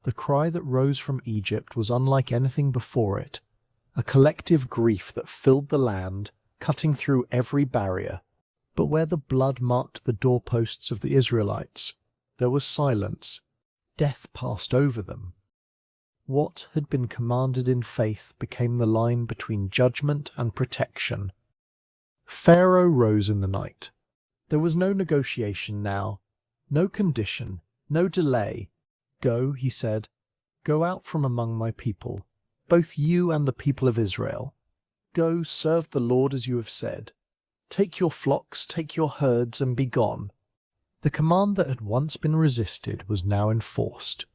S1: The cry that rose from Egypt was unlike anything before it, a collective grief that filled the land, cutting through every barrier. But where the blood marked the doorposts of the Israelites, there was silence. Death passed over them. What had been commanded in faith became the line between judgment and protection. Pharaoh rose in the night. There was no negotiation now, no condition, no delay. "Go," he said, "go out from among my people, both you and the people of Israel. Go, serve the Lord as you have said. Take your flocks, take your herds, and be gone." The command that had once been resisted was now enforced.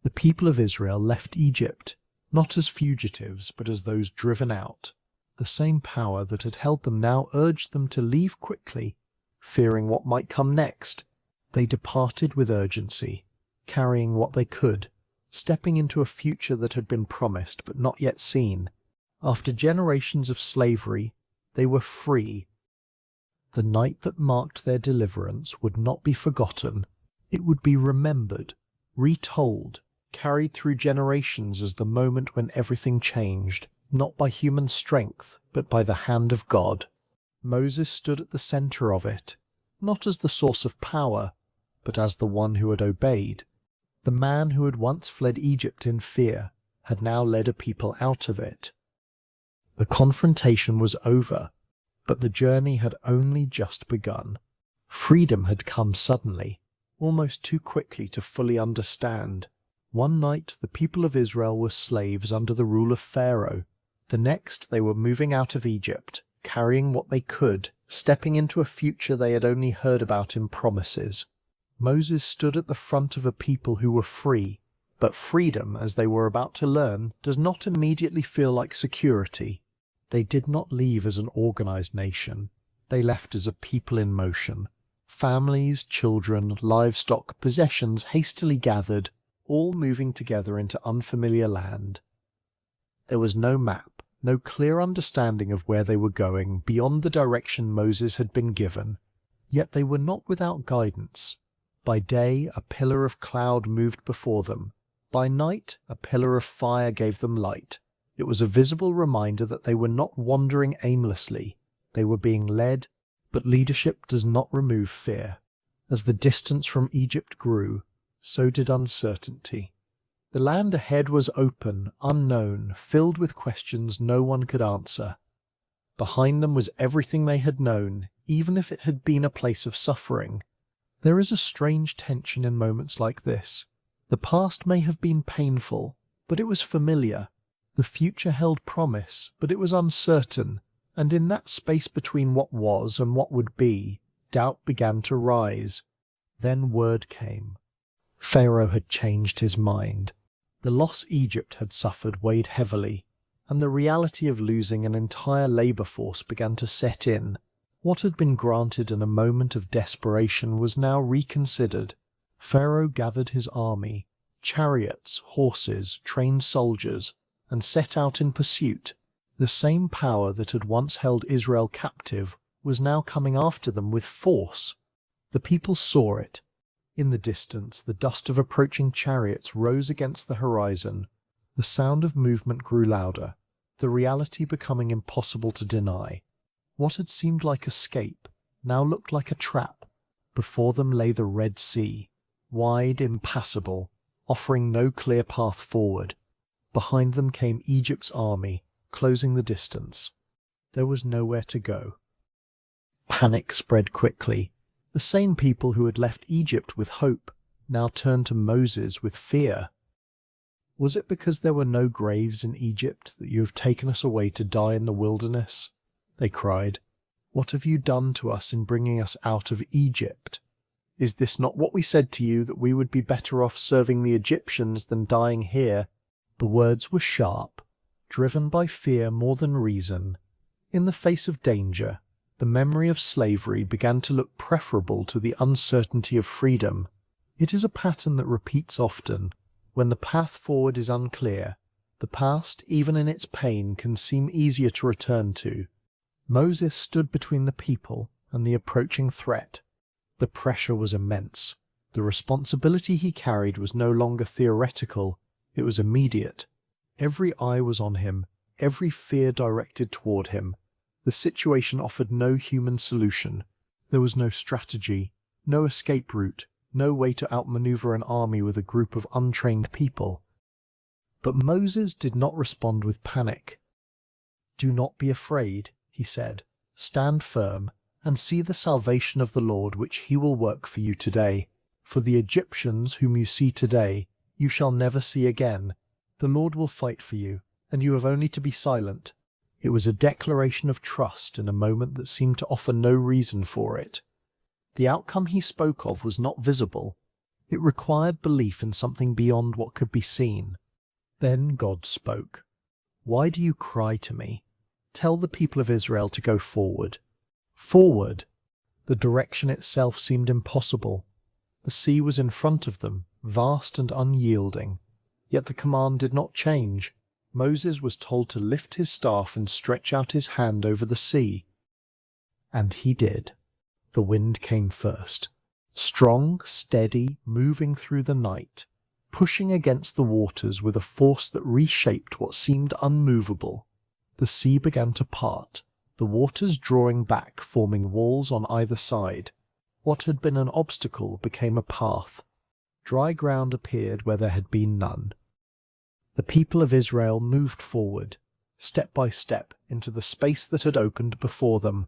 S1: The people of Israel left Egypt, not as fugitives, but as those driven out. The same power that had held them now urged them to leave quickly, fearing what might come next. They departed with urgency, carrying what they could, stepping into a future that had been promised but not yet seen. After generations of slavery, they were free. The night that marked their deliverance would not be forgotten. It would be remembered, retold, carried through generations as the moment when everything changed, not by human strength, but by the hand of God. Moses stood at the center of it, not as the source of power, but as the one who had obeyed. The man who had once fled Egypt in fear had now led a people out of it. The confrontation was over, but the journey had only just begun. Freedom had come suddenly, almost too quickly to fully understand. One night the people of Israel were slaves under the rule of Pharaoh. The next they were moving out of Egypt, carrying what they could, stepping into a future they had only heard about in promises. Moses stood at the front of a people who were free, but freedom, as they were about to learn, does not immediately feel like security. They did not leave as an organized nation. They left as a people in motion. Families, children, livestock, possessions hastily gathered, all moving together into unfamiliar land. There was no map, no clear understanding of where they were going beyond the direction Moses had been given. Yet they were not without guidance. By day a pillar of cloud moved before them. By night a pillar of fire gave them light. It was a visible reminder that they were not wandering aimlessly. They were being led, but leadership does not remove fear. As the distance from Egypt grew, so did uncertainty. The land ahead was open, unknown, filled with questions no one could answer. Behind them was everything they had known, even if it had been a place of suffering. There is a strange tension in moments like this. The past may have been painful, but it was familiar. The future held promise, but it was uncertain, and in that space between what was and what would be, doubt began to rise. Then word came. Pharaoh had changed his mind. The loss Egypt had suffered weighed heavily, and the reality of losing an entire labor force began to set in. What had been granted in a moment of desperation was now reconsidered. Pharaoh gathered his army, chariots, horses, trained soldiers, and set out in pursuit. The same power that had once held Israel captive was now coming after them with force. The people saw it. In the distance, the dust of approaching chariots rose against the horizon. The sound of movement grew louder, the reality becoming impossible to deny. What had seemed like escape now looked like a trap. Before them lay the Red Sea, wide, impassable, offering no clear path forward. Behind them came Egypt's army, closing the distance. There was nowhere to go. Panic spread quickly. The same people who had left Egypt with hope now turned to Moses with fear. Was it because there were no graves in Egypt that you have taken us away to die in the wilderness? They cried. What have you done to us in bringing us out of Egypt? Is this not what we said to you, that we would be better off serving the Egyptians than dying here? The words were sharp, driven by fear more than reason. In the face of danger, the memory of slavery began to look preferable to the uncertainty of freedom. It is a pattern that repeats often. When the path forward is unclear, the past, even in its pain, can seem easier to return to. Moses stood between the people and the approaching threat. The pressure was immense. The responsibility he carried was no longer theoretical, it was immediate. Every eye was on him, every fear directed toward him. The situation offered no human solution. There was no strategy, no escape route, no way to outmaneuver an army with a group of untrained people. But Moses did not respond with panic. "Do not be afraid," he said. "Stand firm, and see the salvation of the Lord which he will work for you today. For the Egyptians whom you see today, you shall never see again. The Lord will fight for you, and you have only to be silent." It was a declaration of trust in a moment that seemed to offer no reason for it. The outcome he spoke of was not visible. It required belief in something beyond what could be seen. Then God spoke. "Why do you cry to me? Tell the people of Israel to go forward." Forward! The direction itself seemed impossible. The sea was in front of them, vast and unyielding. Yet the command did not change. Moses was told to lift his staff and stretch out his hand over the sea. And he did. The wind came first. Strong, steady, moving through the night, pushing against the waters with a force that reshaped what seemed unmovable. The sea began to part, the waters drawing back, forming walls on either side. What had been an obstacle became a path. Dry ground appeared where there had been none. The people of Israel moved forward, step by step, into the space that had opened before them.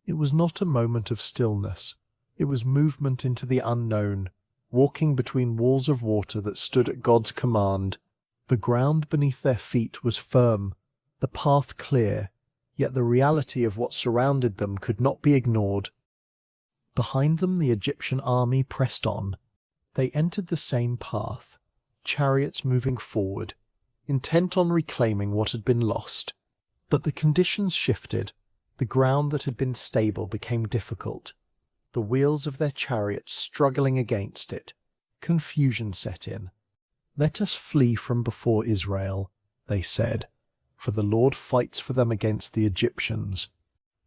S1: It was not a moment of stillness. It was movement into the unknown, walking between walls of water that stood at God's command. The ground beneath their feet was firm, the path clear, yet the reality of what surrounded them could not be ignored. Behind them the Egyptian army pressed on. They entered the same path, chariots moving forward, intent on reclaiming what had been lost. But the conditions shifted. The ground that had been stable became difficult. The wheels of their chariots struggling against it. Confusion set in. "Let us flee from before Israel," they said, "for the Lord fights for them against the Egyptians."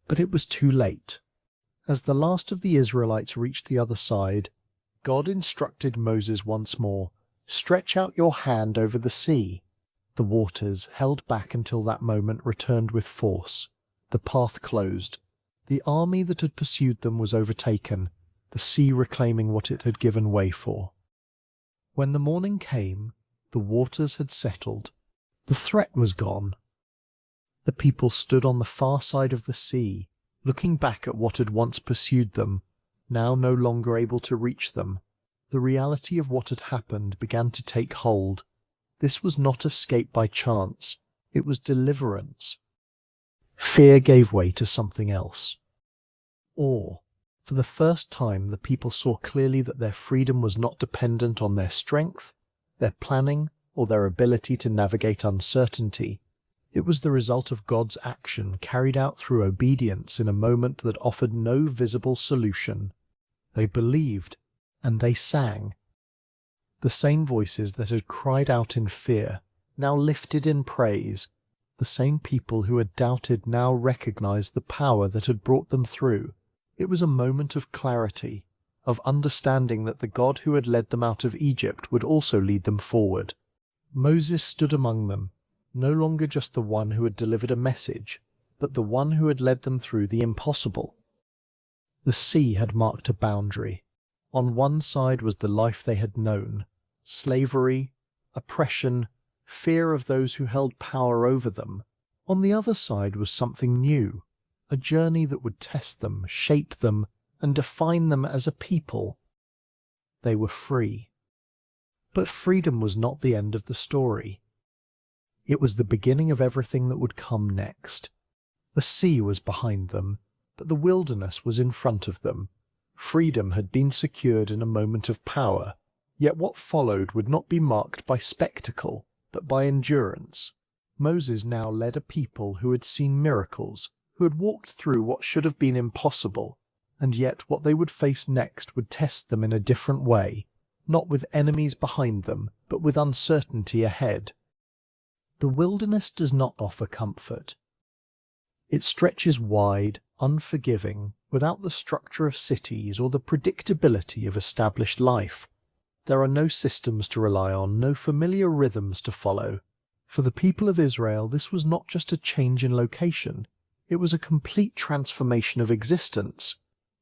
S1: But it was too late. As the last of the Israelites reached the other side, God instructed Moses once more, "Stretch out your hand over the sea." The waters, held back until that moment, returned with force. The path closed. The army that had pursued them was overtaken, the sea reclaiming what it had given way for. When the morning came, the waters had settled. The threat was gone. The people stood on the far side of the sea, looking back at what had once pursued them, now no longer able to reach them. The reality of what had happened began to take hold. This was not escape by chance. It was deliverance. Fear gave way to something else. Awe. For the first time, the people saw clearly that their freedom was not dependent on their strength, their planning, or their ability to navigate uncertainty. It was the result of God's action carried out through obedience in a moment that offered no visible solution. They believed, and they sang. The same voices that had cried out in fear now lifted in praise. The same people who had doubted now recognized the power that had brought them through. It was a moment of clarity, of understanding that the God who had led them out of Egypt would also lead them forward. Moses stood among them, no longer just the one who had delivered a message, but the one who had led them through the impossible. The sea had marked a boundary. On one side was the life they had known, slavery, oppression, fear of those who held power over them. On the other side was something new, a journey that would test them, shape them, and define them as a people. They were free. But freedom was not the end of the story. It was the beginning of everything that would come next. The sea was behind them, but the wilderness was in front of them. Freedom had been secured in a moment of power, yet what followed would not be marked by spectacle, but by endurance. Moses now led a people who had seen miracles, who had walked through what should have been impossible, and yet what they would face next would test them in a different way, not with enemies behind them, but with uncertainty ahead. The wilderness does not offer comfort. It stretches wide, unforgiving, without the structure of cities or the predictability of established life. There are no systems to rely on, no familiar rhythms to follow. For the people of Israel, this was not just a change in location. It was a complete transformation of existence.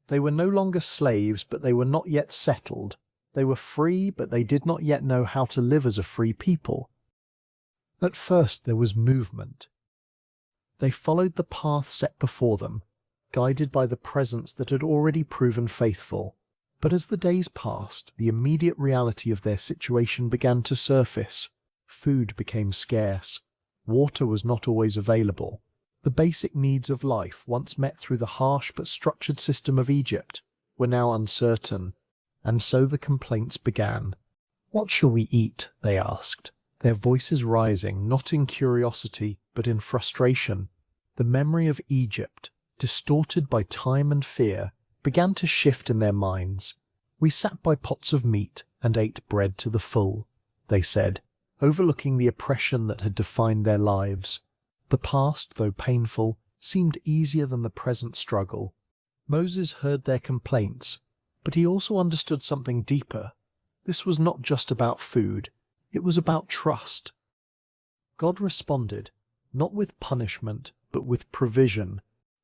S1: They were no longer slaves, but they were not yet settled. They were free, but they did not yet know how to live as a free people. At first there was movement. They followed the path set before them, guided by the presence that had already proven faithful. But as the days passed, the immediate reality of their situation began to surface. Food became scarce. Water was not always available. The basic needs of life, once met through the harsh but structured system of Egypt, were now uncertain. And so the complaints began. "What shall we eat?" they asked, their voices rising, not in curiosity, but in frustration. The memory of Egypt, distorted by time and fear, began to shift in their minds. "We sat by pots of meat and ate bread to the full," they said, overlooking the oppression that had defined their lives. The past, though painful, seemed easier than the present struggle. Moses heard their complaints, but he also understood something deeper. This was not just about food, it was about trust. God responded, not with punishment, but with provision.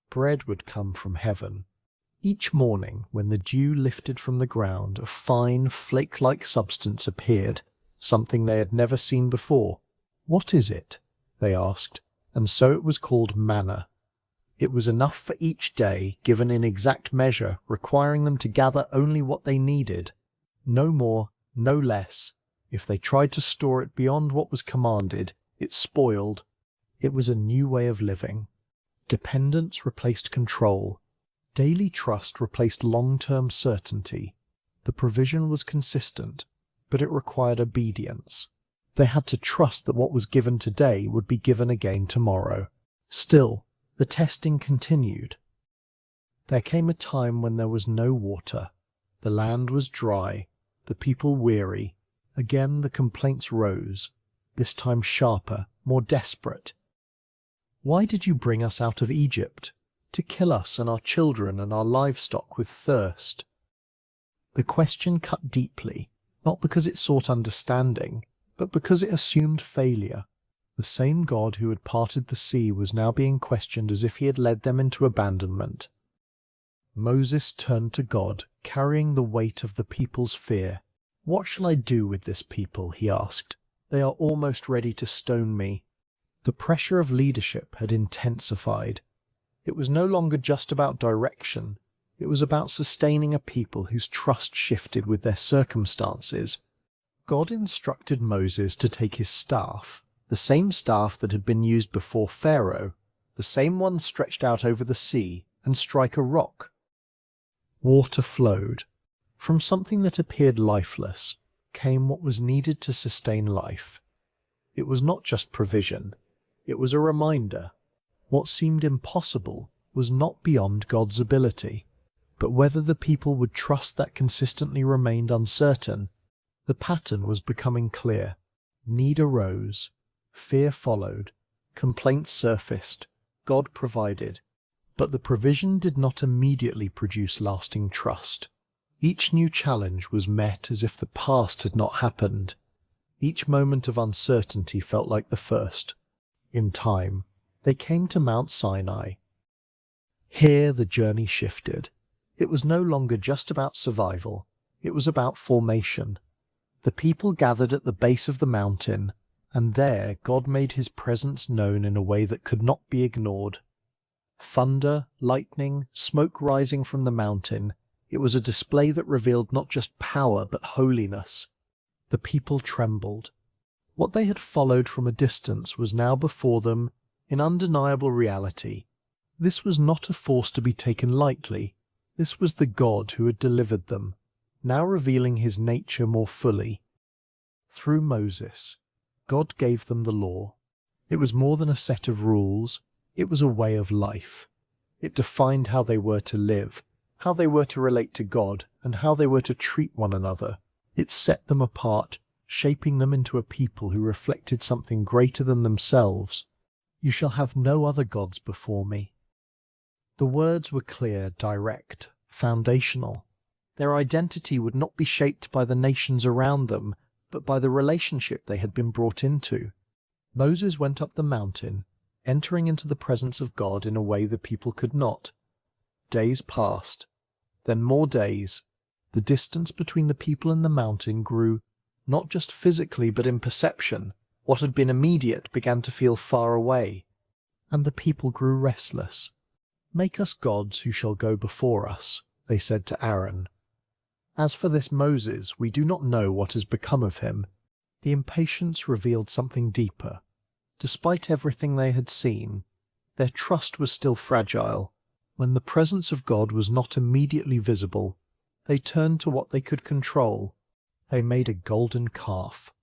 S1: Bread would come from heaven. Each morning, when the dew lifted from the ground, a fine, flake-like substance appeared, something they had never seen before. "What is it?" they asked, and so it was called manna. It was enough for each day, given in exact measure, requiring them to gather only what they needed. No more, no less. If they tried to store it beyond what was commanded, it spoiled. It was a new way of living. Dependence replaced control. Daily trust replaced long-term certainty. The provision was consistent, but it required obedience. They had to trust that what was given today would be given again tomorrow. Still, the testing continued. There came a time when there was no water. The land was dry, the people weary. Again the complaints rose, this time sharper, more desperate. "Why did you bring us out of Egypt? To kill us and our children and our livestock with thirst?" The question cut deeply, not because it sought understanding, but because it assumed failure. The same God who had parted the sea was now being questioned as if he had led them into abandonment. Moses turned to God, carrying the weight of the people's fear. "What shall I do with this people?" he asked. "They are almost ready to stone me." The pressure of leadership had intensified. It was no longer just about direction. It was about sustaining a people whose trust shifted with their circumstances. God instructed Moses to take his staff, the same staff that had been used before Pharaoh, the same one stretched out over the sea, and strike a rock. Water flowed. From something that appeared lifeless came what was needed to sustain life. It was not just provision. It was a reminder. What seemed impossible was not beyond God's ability. But whether the people would trust that consistently remained uncertain. The pattern was becoming clear. Need arose. Fear followed. Complaints surfaced. God provided. But the provision did not immediately produce lasting trust. Each new challenge was met as if the past had not happened. Each moment of uncertainty felt like the first. In time, they came to Mount Sinai. Here the journey shifted. It was no longer just about survival. It was about formation. The people gathered at the base of the mountain, and there God made his presence known in a way that could not be ignored. Thunder, lightning, smoke rising from the mountain. It was a display that revealed not just power but holiness. The people trembled. What they had followed from a distance was now before them in undeniable reality. This was not a force to be taken lightly. This was the God who had delivered them, now revealing his nature more fully. Through Moses, God gave them the law. It was more than a set of rules. It was a way of life. It defined how they were to live, how they were to relate to God, and how they were to treat one another. It set them apart, shaping them into a people who reflected something greater than themselves. "You shall have no other gods before me." The words were clear, direct, foundational. Their identity would not be shaped by the nations around them, but by the relationship they had been brought into. Moses went up the mountain, entering into the presence of God in a way the people could not. Days passed, then more days. The distance between the people and the mountain grew, not just physically but in perception. What had been immediate began to feel far away, and the people grew restless. "Make us gods who shall go before us," they said to Aaron. "As for this Moses, we do not know what has become of him." The impatience revealed something deeper. Despite everything they had seen, their trust was still fragile. When the presence of God was not immediately visible, they turned to what they could control. They made a golden calf.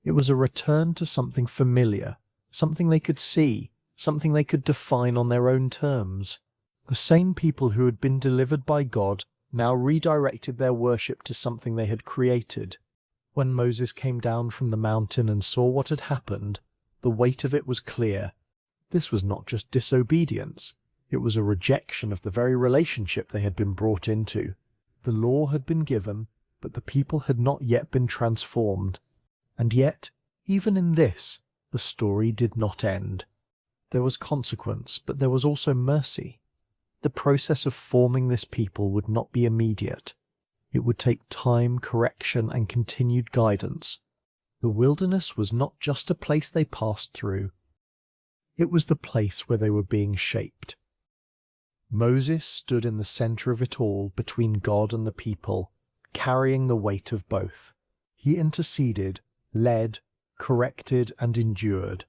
S1: It was a return to something familiar, something they could see, something they could define on their own terms. The same people who had been delivered by God now redirected their worship to something they had created. When Moses came down from the mountain and saw what had happened, the weight of it was clear. This was not just disobedience. It was a rejection of the very relationship they had been brought into. The law had been given, but the people had not yet been transformed. And yet, even in this, the story did not end. There was consequence, but there was also mercy. The process of forming this people would not be immediate. It would take time, correction, and continued guidance. The wilderness was not just a place they passed through. It was the place where they were being shaped. Moses stood in the center of it all, between God and the people, carrying the weight of both. He interceded, led, corrected, and endured.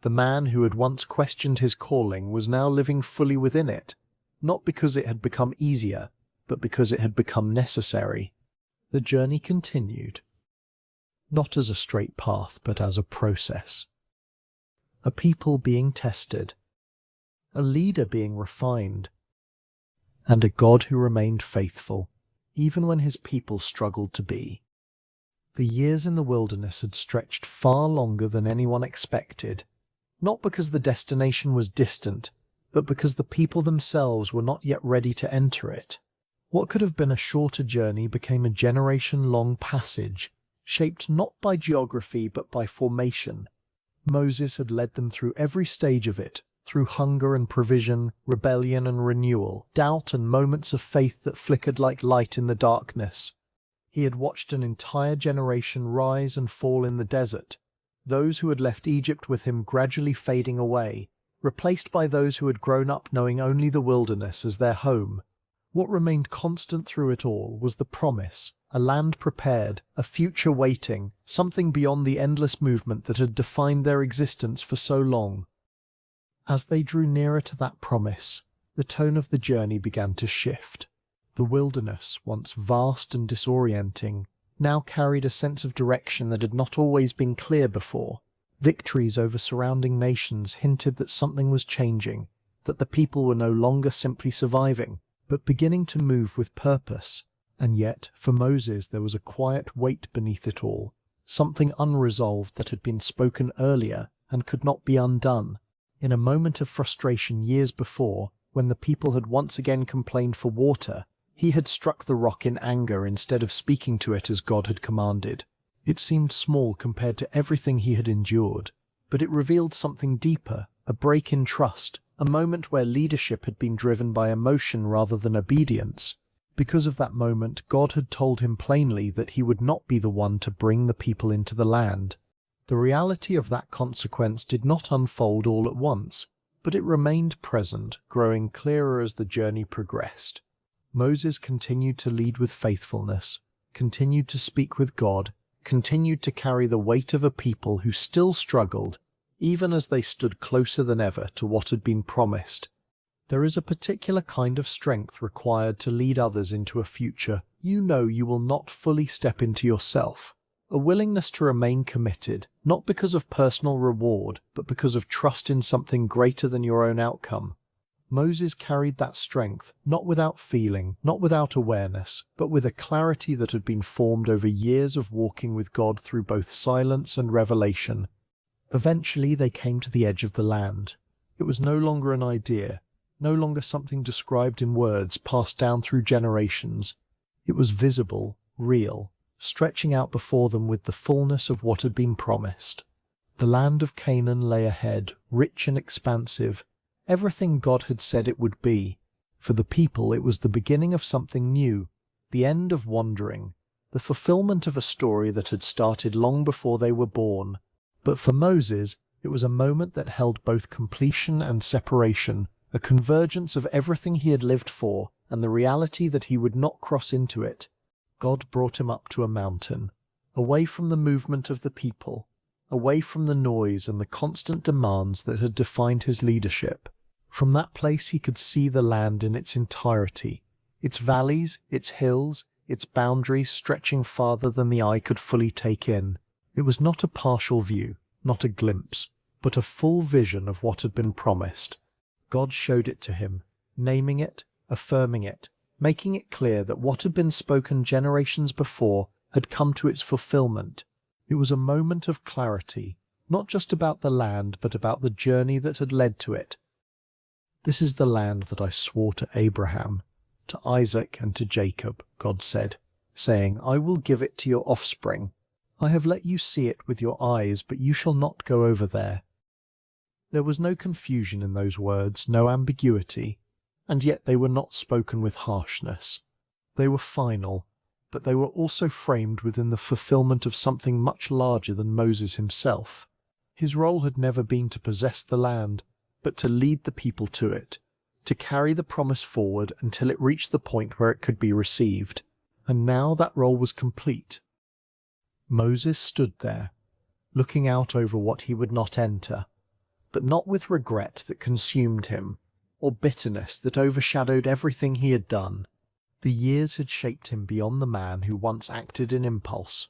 S1: The man who had once questioned his calling was now living fully within it, not because it had become easier, but because it had become necessary. The journey continued, not as a straight path, but as a process. A people being tested, a leader being refined, and a God who remained faithful, even when his people struggled to be. The years in the wilderness had stretched far longer than anyone expected, not because the destination was distant, but because the people themselves were not yet ready to enter it. What could have been a shorter journey became a generation-long passage, shaped not by geography but by formation. Moses had led them through every stage of it, through hunger and provision, rebellion and renewal, doubt and moments of faith that flickered like light in the darkness. He had watched an entire generation rise and fall in the desert, those who had left Egypt with him gradually fading away, replaced by those who had grown up knowing only the wilderness as their home. What remained constant through it all was the promise, a land prepared, a future waiting, something beyond the endless movement that had defined their existence for so long. As they drew nearer to that promise, the tone of the journey began to shift. The wilderness, once vast and disorienting, now carried a sense of direction that had not always been clear before. Victories over surrounding nations hinted that something was changing, that the people were no longer simply surviving, but beginning to move with purpose. And yet, for Moses, there was a quiet weight beneath it all, something unresolved that had been spoken earlier and could not be undone. In a moment of frustration years before, when the people had once again complained for water, he had struck the rock in anger instead of speaking to it as God had commanded. It seemed small compared to everything he had endured, but it revealed something deeper, a break in trust, a moment where leadership had been driven by emotion rather than obedience. Because of that moment, God had told him plainly that he would not be the one to bring the people into the land. The reality of that consequence did not unfold all at once, but it remained present, growing clearer as the journey progressed. Moses continued to lead with faithfulness, continued to speak with God, continued to carry the weight of a people who still struggled, even as they stood closer than ever to what had been promised. There is a particular kind of strength required to lead others into a future you know you will not fully step into yourself. A willingness to remain committed, not because of personal reward, but because of trust in something greater than your own outcome. Moses carried that strength, not without feeling, not without awareness, but with a clarity that had been formed over years of walking with God through both silence and revelation. Eventually they came to the edge of the land. It was no longer an idea, no longer something described in words passed down through generations. It was visible, real, stretching out before them with the fullness of what had been promised. The land of Canaan lay ahead, rich and expansive, everything God had said it would be. For the people it was the beginning of something new, the end of wandering, the fulfillment of a story that had started long before they were born. But for Moses, it was a moment that held both completion and separation, a convergence of everything he had lived for and the reality that he would not cross into it. God brought him up to a mountain, away from the movement of the people, away from the noise and the constant demands that had defined his leadership. From that place he could see the land in its entirety, its valleys, its hills, its boundaries stretching farther than the eye could fully take in. It was not a partial view, not a glimpse, but a full vision of what had been promised. God showed it to him, naming it, affirming it, making it clear that what had been spoken generations before had come to its fulfillment. It was a moment of clarity, not just about the land, but about the journey that had led to it. "This is the land that I swore to Abraham, to Isaac and to Jacob," God said, saying, "I will give it to your offspring. I have let you see it with your eyes, but you shall not go over there." There was no confusion in those words, no ambiguity. and yet they were not spoken with harshness. They were final, but they were also framed within the fulfillment of something much larger than Moses himself. His role had never been to possess the land, but to lead the people to it, to carry the promise forward until it reached the point where it could be received. And now that role was complete. Moses stood there, looking out over what he would not enter, but not with regret that consumed him, or bitterness that overshadowed everything he had done. The years had shaped him beyond the man who once acted in impulse,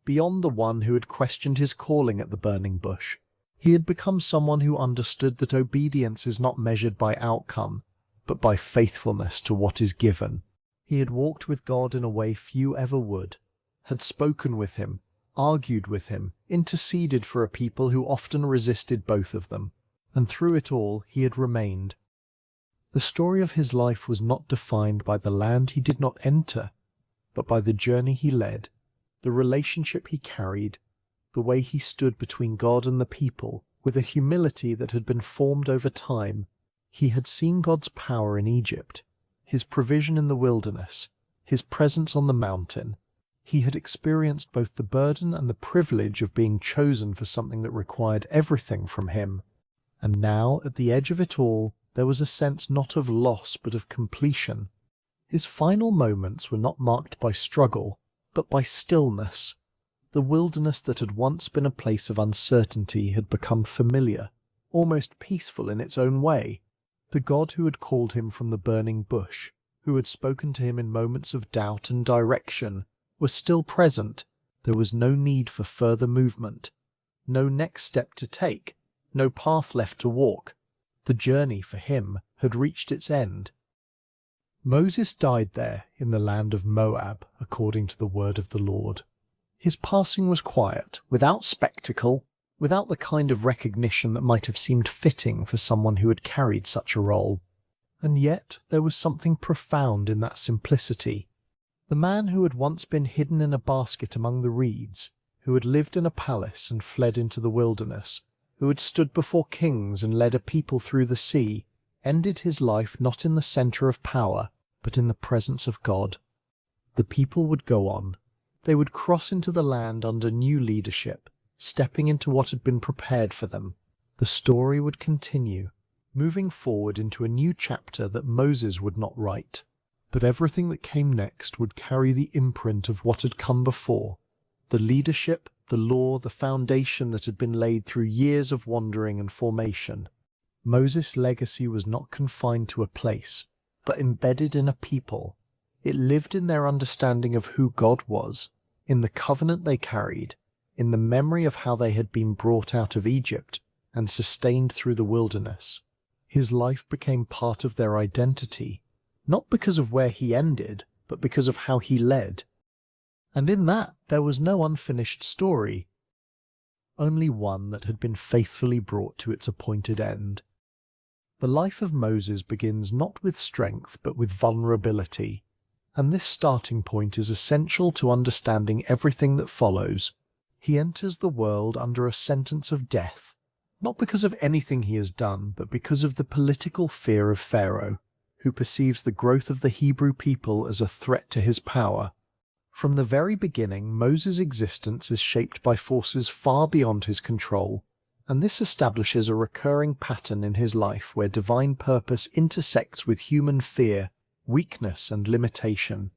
S1: beyond the one who had questioned his calling at the burning bush. He had become someone who understood that obedience is not measured by outcome, but by faithfulness to what is given. He had walked with God in a way few ever would, had spoken with him, argued with him, interceded for a people who often resisted both of them, and through it all he had remained. The story of his life was not defined by the land he did not enter, but by the journey he led, the relationship he carried, the way he stood between God and the people, with a humility that had been formed over time. He had seen God's power in Egypt, his provision in the wilderness, his presence on the mountain. He had experienced both the burden and the privilege of being chosen for something that required everything from him. And now, at the edge of it all, there was a sense not of loss but of completion. His final moments were not marked by struggle, but by stillness. The wilderness that had once been a place of uncertainty had become familiar, almost peaceful in its own way. The God who had called him from the burning bush, who had spoken to him in moments of doubt and direction, was still present. There was no need for further movement, no next step to take, no path left to walk. The journey for him had reached its end. Moses died there in the land of Moab, according to the word of the Lord. His passing was quiet, without spectacle, without the kind of recognition that might have seemed fitting for someone who had carried such a role. And yet there was something profound in that simplicity. The man who had once been hidden in a basket among the reeds, who had lived in a palace and fled into the wilderness, who had stood before kings and led a people through the sea, ended his life not in the centre of power, but in the presence of God. The people would go on. They would cross into the land under new leadership, stepping into what had been prepared for them. The story would continue, moving forward into a new chapter that Moses would not write. But everything that came next would carry the imprint of what had come before, the leadership, the law, the foundation that had been laid through years of wandering and formation. Moses' legacy was not confined to a place, but embedded in a people. It lived in their understanding of who God was, in the covenant they carried, in the memory of how they had been brought out of Egypt and sustained through the wilderness. His life became part of their identity, not because of where he ended, but because of how he led. And in that there was no unfinished story, only one that had been faithfully brought to its appointed end. The life of Moses begins not with strength but with vulnerability, and this starting point is essential to understanding everything that follows. He enters the world under a sentence of death, not because of anything he has done, but because of the political fear of Pharaoh, who perceives the growth of the Hebrew people as a threat to his power. From the very beginning, Moses' existence is shaped by forces far beyond his control, and this establishes a recurring pattern in his life where divine purpose intersects with human fear, weakness, and limitation.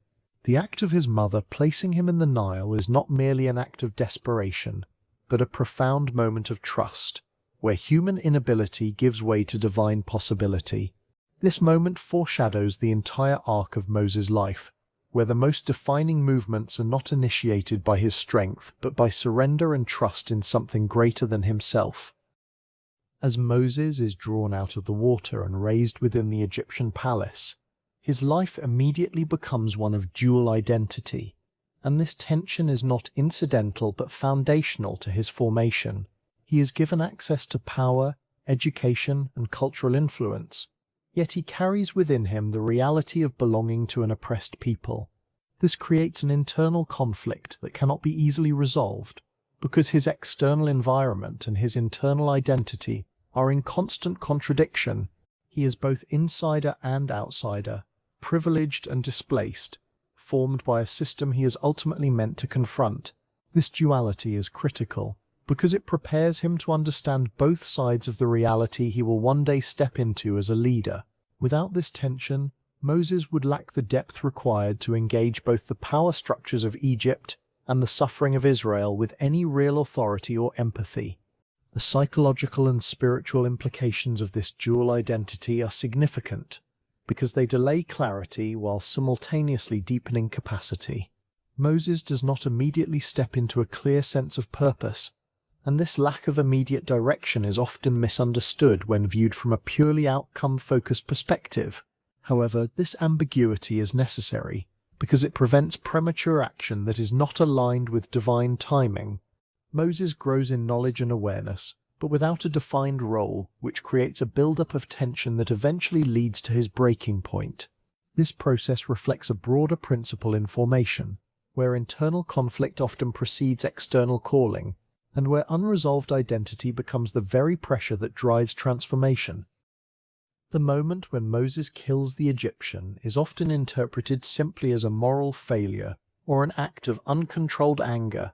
S1: The act of his mother placing him in the Nile is not merely an act of desperation, but a profound moment of trust, where human inability gives way to divine possibility. This moment foreshadows the entire arc of Moses' life, where the most defining movements are not initiated by his strength, but by surrender and trust in something greater than himself. As Moses is drawn out of the water and raised within the Egyptian palace, his life immediately becomes one of dual identity, and this tension is not incidental but foundational to his formation. He is given access to power, education, and cultural influence, yet he carries within him the reality of belonging to an oppressed people. This creates an internal conflict that cannot be easily resolved, because his external environment and his internal identity are in constant contradiction. He is both insider and outsider, privileged and displaced, formed by a system he is ultimately meant to confront. This duality is critical, because it prepares him to understand both sides of the reality he will one day step into as a leader. Without this tension, Moses would lack the depth required to engage both the power structures of Egypt and the suffering of Israel with any real authority or empathy. The psychological and spiritual implications of this dual identity are significant, because they delay clarity while simultaneously deepening capacity. Moses does not immediately step into a clear sense of purpose, and this lack of immediate direction is often misunderstood when viewed from a purely outcome-focused perspective. However, this ambiguity is necessary, because it prevents premature action that is not aligned with divine timing. Moses grows in knowledge and awareness, but without a defined role, which creates a build-up of tension that eventually leads to his breaking point. This process reflects a broader principle in formation, where internal conflict often precedes external calling, and where unresolved identity becomes the very pressure that drives transformation. The moment when Moses kills the Egyptian is often interpreted simply as a moral failure or an act of uncontrolled anger,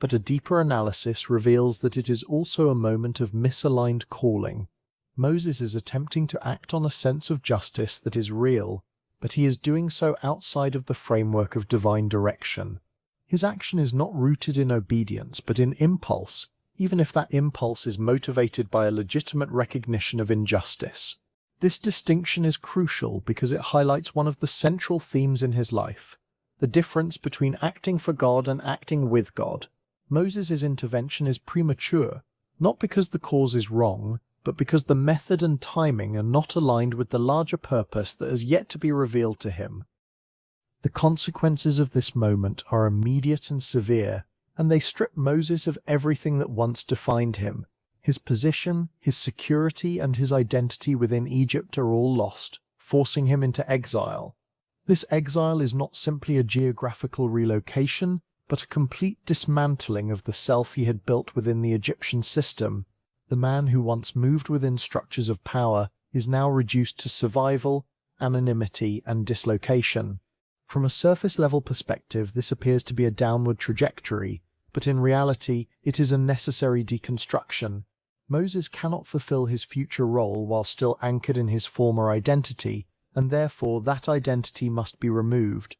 S1: but a deeper analysis reveals that it is also a moment of misaligned calling. Moses is attempting to act on a sense of justice that is real, but he is doing so outside of the framework of divine direction. His action is not rooted in obedience but in impulse, even if that impulse is motivated by a legitimate recognition of injustice. This distinction is crucial because it highlights one of the central themes in his life, the difference between acting for God and acting with God. Moses' intervention is premature, not because the cause is wrong, but because the method and timing are not aligned with the larger purpose that has yet to be revealed to him. The consequences of this moment are immediate and severe, and they strip Moses of everything that once defined him. His position, his security, and his identity within Egypt are all lost, forcing him into exile. This exile is not simply a geographical relocation, but a complete dismantling of the self he had built within the Egyptian system. The man who once moved within structures of power is now reduced to survival, anonymity, and dislocation. From a surface-level perspective, this appears to be a downward trajectory, but in reality, it is a necessary deconstruction. Moses cannot fulfill his future role while still anchored in his former identity, and therefore that identity must be removed.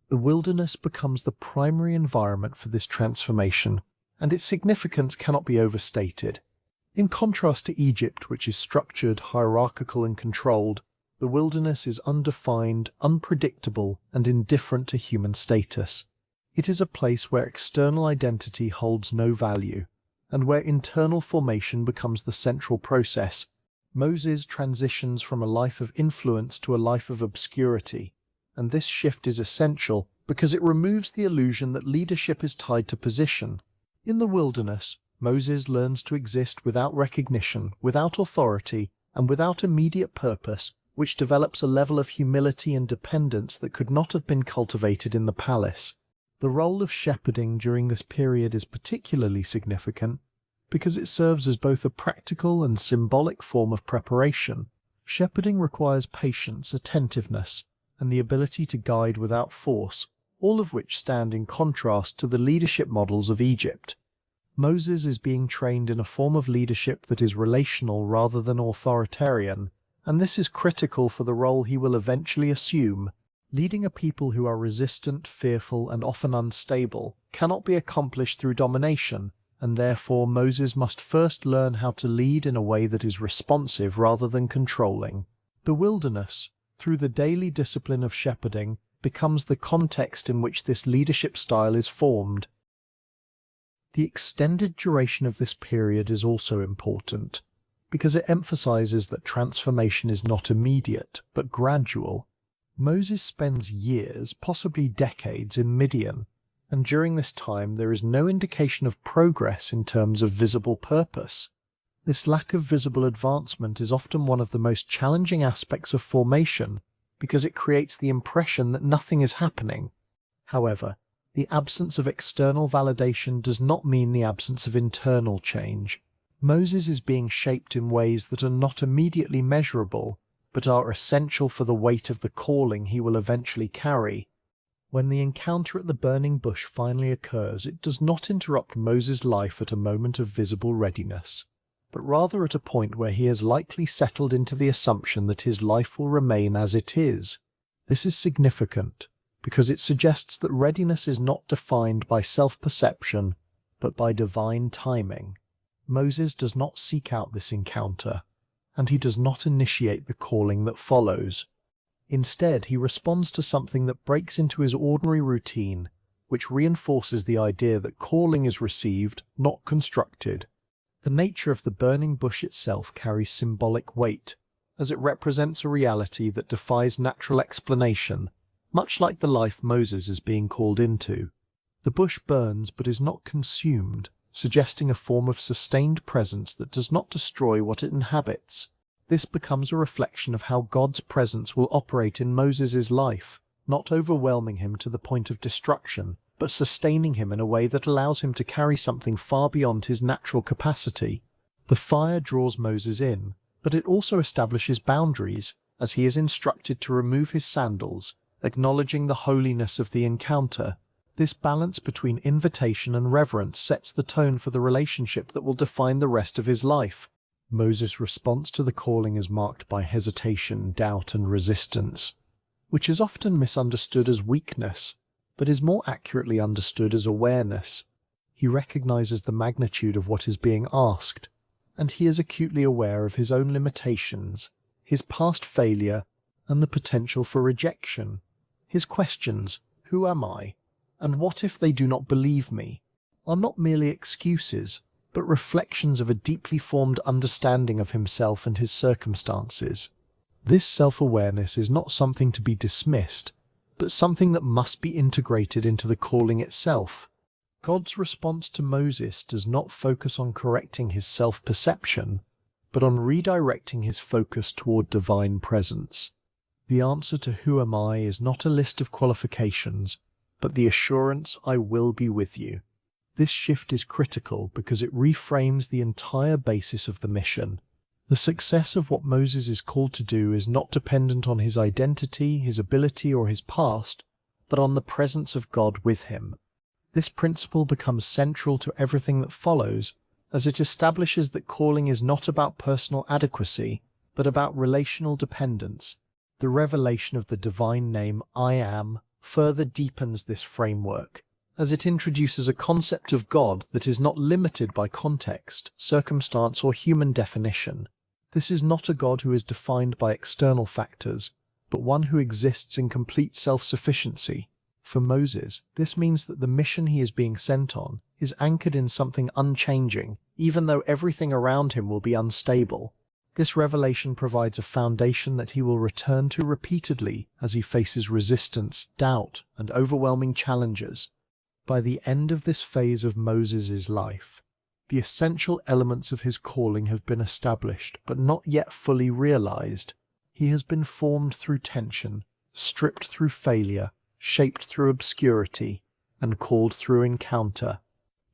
S1: The wilderness becomes the primary environment for this transformation, and its significance cannot be overstated. In contrast to Egypt, which is structured, hierarchical, and controlled, the wilderness is undefined, unpredictable, and indifferent to human status. It is a place where external identity holds no value, and where internal formation becomes the central process. Moses transitions from a life of influence to a life of obscurity, and this shift is essential because it removes the illusion that leadership is tied to position. In the wilderness, Moses learns to exist without recognition, without authority, and without immediate purpose, which develops a level of humility and dependence that could not have been cultivated in the palace. The role of shepherding during this period is particularly significant because it serves as both a practical and symbolic form of preparation. Shepherding requires patience, attentiveness, and the ability to guide without force, all of which stand in contrast to the leadership models of Egypt. Moses is being trained in a form of leadership that is relational rather than authoritarian, and this is critical for the role he will eventually assume. Leading a people who are resistant, fearful, and often unstable cannot be accomplished through domination, and therefore Moses must first learn how to lead in a way that is responsive rather than controlling. The wilderness, through the daily discipline of shepherding, becomes the context in which this leadership style is formed. The extended duration of this period is also important, because it emphasizes that transformation is not immediate, but gradual. Moses spends years, possibly decades, in Midian, and during this time there is no indication of progress in terms of visible purpose. This lack of visible advancement is often one of the most challenging aspects of formation, because it creates the impression that nothing is happening. However, The absence of external validation does not mean the absence of internal change. Moses is being shaped in ways that are not immediately measurable, but are essential for the weight of the calling he will eventually carry. When the encounter at the burning bush finally occurs, it does not interrupt Moses' life at a moment of visible readiness, but rather at a point where he has likely settled into the assumption that his life will remain as it is. This is significant, because it suggests that readiness is not defined by self-perception, but by divine timing. Moses does not seek out this encounter, and he does not initiate the calling that follows. Instead, he responds to something that breaks into his ordinary routine, which reinforces the idea that calling is received, not constructed. The nature of the burning bush itself carries symbolic weight, as it represents a reality that defies natural explanation, much like the life Moses is being called into. The bush burns but is not consumed, suggesting a form of sustained presence that does not destroy what it inhabits. This becomes a reflection of how God's presence will operate in Moses' life, not overwhelming him to the point of destruction, but sustaining him in a way that allows him to carry something far beyond his natural capacity. The fire draws Moses in, but it also establishes boundaries, as he is instructed to remove his sandals, acknowledging the holiness of the encounter. This balance between invitation and reverence sets the tone for the relationship that will define the rest of his life. Moses' response to the calling is marked by hesitation, doubt, and resistance, which is often misunderstood as weakness, but is more accurately understood as awareness. He recognizes the magnitude of what is being asked, and he is acutely aware of his own limitations, his past failure, and the potential for rejection. His questions, "Who am I?" and "What if they do not believe me?" are not merely excuses, but reflections of a deeply formed understanding of himself and his circumstances. This self-awareness is not something to be dismissed, but something that must be integrated into the calling itself. God's response to Moses does not focus on correcting his self-perception, but on redirecting his focus toward divine presence. The answer to "Who am I?" is not a list of qualifications, but the assurance, "I will be with you." This shift is critical because it reframes the entire basis of the mission. The success of what Moses is called to do is not dependent on his identity, his ability, or his past, but on the presence of God with him. This principle becomes central to everything that follows, as it establishes that calling is not about personal adequacy, but about relational dependence. The revelation of the divine name, "I Am," further deepens this framework, as it introduces a concept of God that is not limited by context, circumstance, or human definition. This is not a God who is defined by external factors, but one who exists in complete self-sufficiency. For Moses, this means that the mission he is being sent on is anchored in something unchanging, even though everything around him will be unstable. This revelation provides a foundation that he will return to repeatedly as he faces resistance, doubt, and overwhelming challenges. By the end of this phase of Moses' life, the essential elements of his calling have been established, but not yet fully realized. He has been formed through tension, stripped through failure, shaped through obscurity, and called through encounter.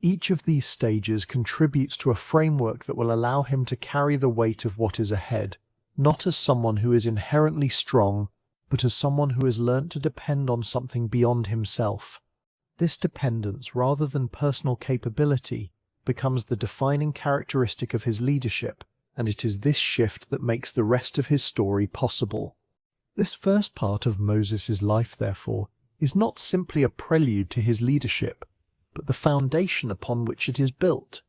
S1: Each of these stages contributes to a framework that will allow him to carry the weight of what is ahead, not as someone who is inherently strong, but as someone who has learnt to depend on something beyond himself. This dependence, rather than personal capability, becomes the defining characteristic of his leadership, and it is this shift that makes the rest of his story possible. This first part of Moses' life, therefore, is not simply a prelude to his leadership, but the foundation upon which it is built.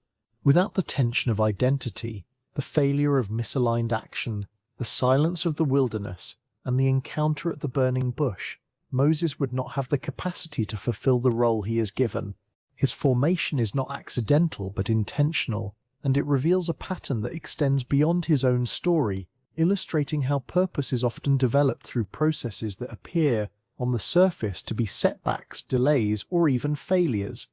S1: Without the tension of identity, the failure of misaligned action, the silence of the wilderness, and the encounter at the burning bush, Moses would not have the capacity to fulfill the role he is given. His formation is not accidental but intentional, and it reveals a pattern that extends beyond his own story, illustrating how purpose is often developed through processes that appear, on the surface, to be setbacks, delays, or even failures.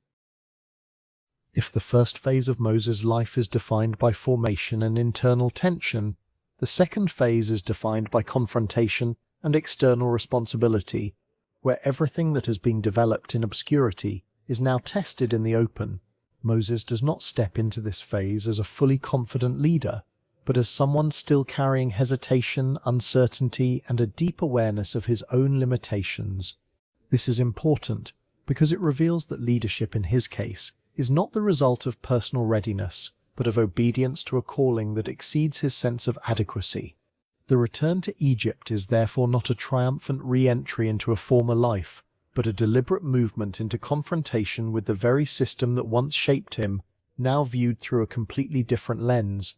S1: If the first phase of Moses' life is defined by formation and internal tension, the second phase is defined by confrontation and external responsibility. where everything that has been developed in obscurity is now tested in the open. Moses does not step into this phase as a fully confident leader, but as someone still carrying hesitation, uncertainty, and a deep awareness of his own limitations. This is important because it reveals that leadership in his case is not the result of personal readiness, but of obedience to a calling that exceeds his sense of adequacy. The return to Egypt is therefore not a triumphant re-entry into a former life, but a deliberate movement into confrontation with the very system that once shaped him, now viewed through a completely different lens.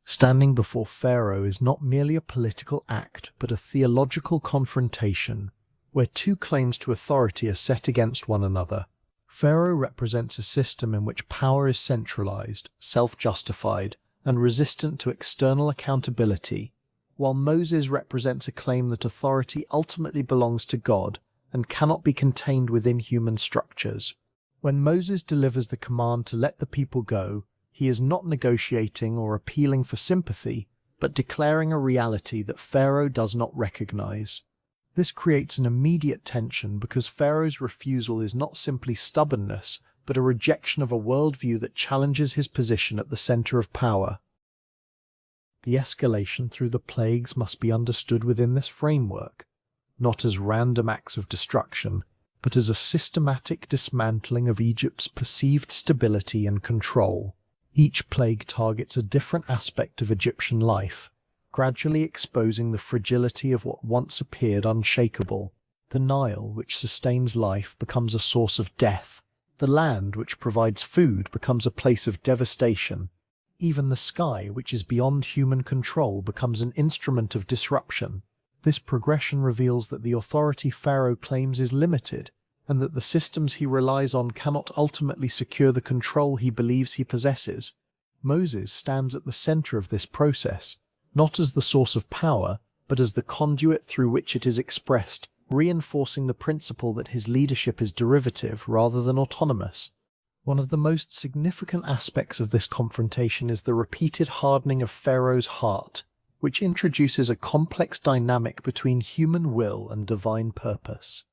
S1: Standing before Pharaoh is not merely a political act, but a theological confrontation, where two claims to authority are set against one another. Pharaoh represents a system in which power is centralized, self-justified, and resistant to external accountability, while Moses represents a claim that authority ultimately belongs to God and cannot be contained within human structures. When Moses delivers the command to let the people go, he is not negotiating or appealing for sympathy, but declaring a reality that Pharaoh does not recognize. This creates an immediate tension because Pharaoh's refusal is not simply stubbornness, but a rejection of a worldview that challenges his position at the center of power. The escalation through the plagues must be understood within this framework, not as random acts of destruction, but as a systematic dismantling of Egypt's perceived stability and control. Each plague targets a different aspect of Egyptian life, gradually exposing the fragility of what once appeared unshakable. The Nile, which sustains life, becomes a source of death. The land, which provides food, becomes a place of devastation. Even the sky, which is beyond human control, becomes an instrument of disruption. This progression reveals that the authority Pharaoh claims is limited, and that the systems he relies on cannot ultimately secure the control he believes he possesses. Moses stands at the center of this process, not as the source of power, but as the conduit through which it is expressed, reinforcing the principle that his leadership is derivative rather than autonomous. One of the most significant aspects of this confrontation is the repeated hardening of Pharaoh's heart, which introduces a complex dynamic between human will and divine purpose.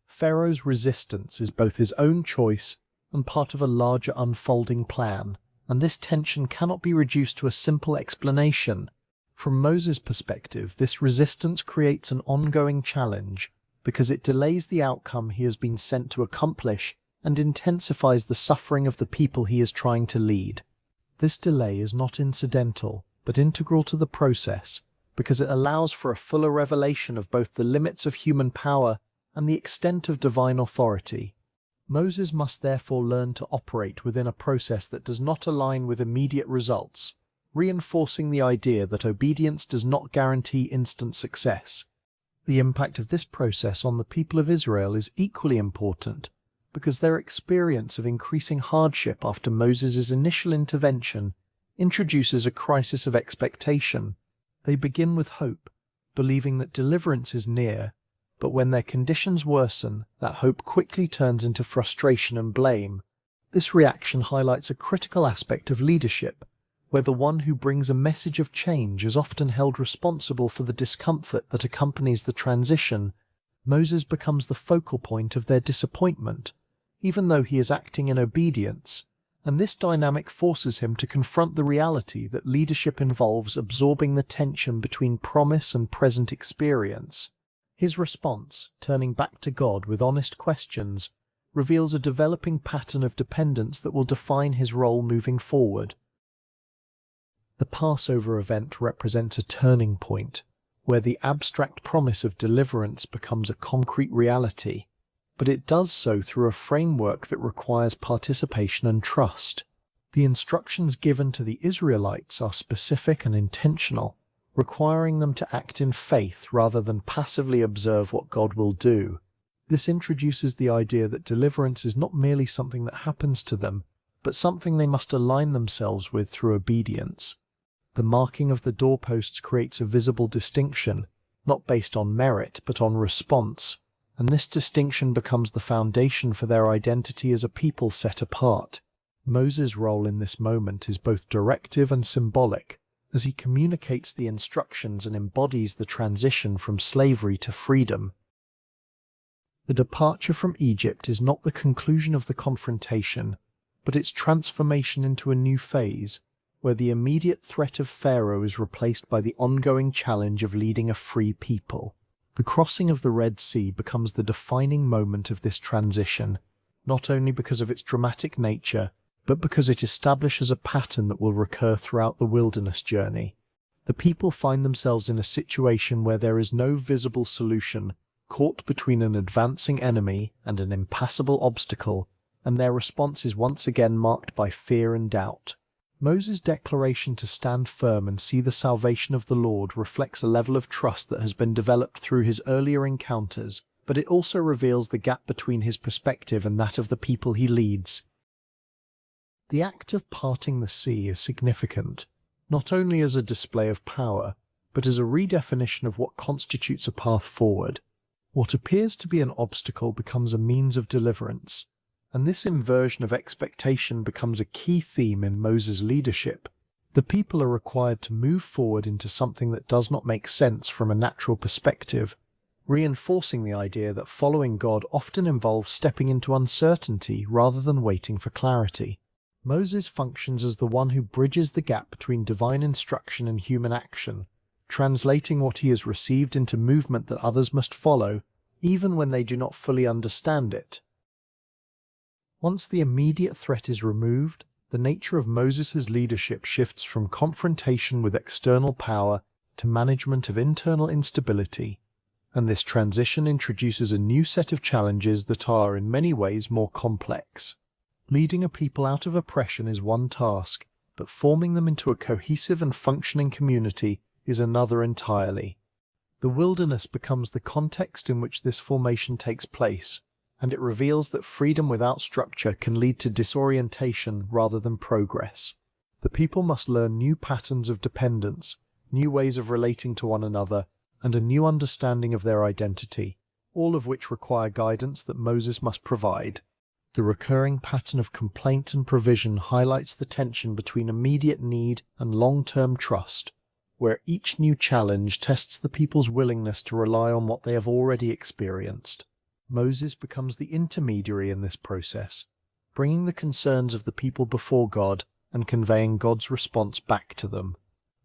S1: Pharaoh's resistance is both his own choice and part of a larger unfolding plan, and this tension cannot be reduced to a simple explanation. From Moses' perspective, this resistance creates an ongoing challenge because it delays the outcome he has been sent to accomplish and intensifies the suffering of the people he is trying to lead. This delay is not incidental, but integral to the process, because it allows for a fuller revelation of both the limits of human power and the extent of divine authority. Moses must therefore learn to operate within a process that does not align with immediate results, reinforcing the idea that obedience does not guarantee instant success. The impact of this process on the people of Israel is equally important, because their experience of increasing hardship after Moses' initial intervention introduces a crisis of expectation. They begin with hope, believing that deliverance is near, but when their conditions worsen, that hope quickly turns into frustration and blame. This reaction highlights a critical aspect of leadership, where the one who brings a message of change is often held responsible for the discomfort that accompanies the transition. Moses becomes the focal point of their disappointment, even though he is acting in obedience, and this dynamic forces him to confront the reality that leadership involves absorbing the tension between promise and present experience. His response, turning back to God with honest questions, reveals a developing pattern of dependence that will define his role moving forward. The Passover event represents a turning point, where the abstract promise of deliverance becomes a concrete reality, but it does so through a framework that requires participation and trust. The instructions given to the Israelites are specific and intentional, requiring them to act in faith rather than passively observe what God will do. This introduces the idea that deliverance is not merely something that happens to them, but something they must align themselves with through obedience. The marking of the doorposts creates a visible distinction, not based on merit but on response, and this distinction becomes the foundation for their identity as a people set apart. Moses' role in this moment is both directive and symbolic, as he communicates the instructions and embodies the transition from slavery to freedom. The departure from Egypt is not the conclusion of the confrontation, but its transformation into a new phase, where the immediate threat of Pharaoh is replaced by the ongoing challenge of leading a free people. The crossing of the Red Sea becomes the defining moment of this transition, not only because of its dramatic nature, but because it establishes a pattern that will recur throughout the wilderness journey. The people find themselves in a situation where there is no visible solution, caught between an advancing enemy and an impassable obstacle, and their response is once again marked by fear and doubt. Moses' declaration to stand firm and see the salvation of the Lord reflects a level of trust that has been developed through his earlier encounters, but it also reveals the gap between his perspective and that of the people he leads. The act of parting the sea is significant, not only as a display of power, but as a redefinition of what constitutes a path forward. What appears to be an obstacle becomes a means of deliverance, and this inversion of expectation becomes a key theme in Moses' leadership. The people are required to move forward into something that does not make sense from a natural perspective, reinforcing the idea that following God often involves stepping into uncertainty rather than waiting for clarity. Moses functions as the one who bridges the gap between divine instruction and human action, translating what he has received into movement that others must follow, even when they do not fully understand it. Once the immediate threat is removed, the nature of Moses' leadership shifts from confrontation with external power to management of internal instability, and this transition introduces a new set of challenges that are in many ways more complex. Leading a people out of oppression is one task, but forming them into a cohesive and functioning community is another entirely. The wilderness becomes the context in which this formation takes place, and it reveals that freedom without structure can lead to disorientation rather than progress. The people must learn new patterns of dependence, new ways of relating to one another, and a new understanding of their identity, all of which require guidance that Moses must provide. The recurring pattern of complaint and provision highlights the tension between immediate need and long-term trust, where each new challenge tests the people's willingness to rely on what they have already experienced. Moses becomes the intermediary in this process, bringing the concerns of the people before God and conveying God's response back to them.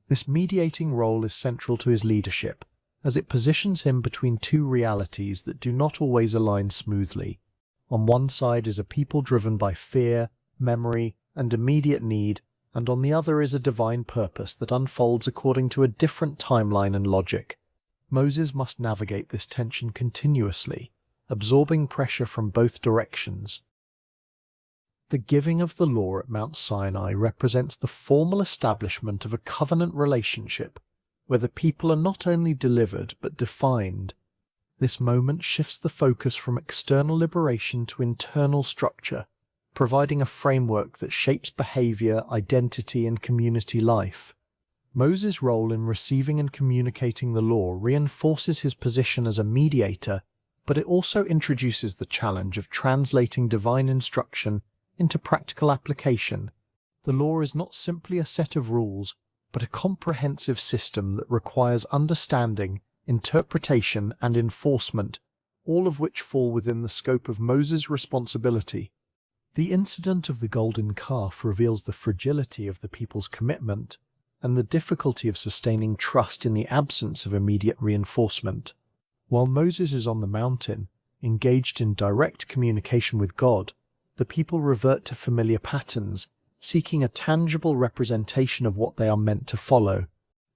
S1: This mediating role is central to his leadership, as it positions him between two realities that do not always align smoothly. On one side is a people driven by fear, memory, and immediate need, and on the other is a divine purpose that unfolds according to a different timeline and logic. Moses must navigate this tension continuously, absorbing pressure from both directions. The giving of the law at Mount Sinai represents the formal establishment of a covenant relationship, where the people are not only delivered but defined. This moment shifts the focus from external liberation to internal structure, providing a framework that shapes behavior, identity, and community life. Moses' role in receiving and communicating the law reinforces his position as a mediator, but it also introduces the challenge of translating divine instruction into practical application. The law is not simply a set of rules, but a comprehensive system that requires understanding, interpretation, and enforcement, all of which fall within the scope of Moses' responsibility. The incident of the golden calf reveals the fragility of the people's commitment and the difficulty of sustaining trust in the absence of immediate reinforcement. While Moses is on the mountain, engaged in direct communication with God, the people revert to familiar patterns, seeking a tangible representation of what they are meant to follow.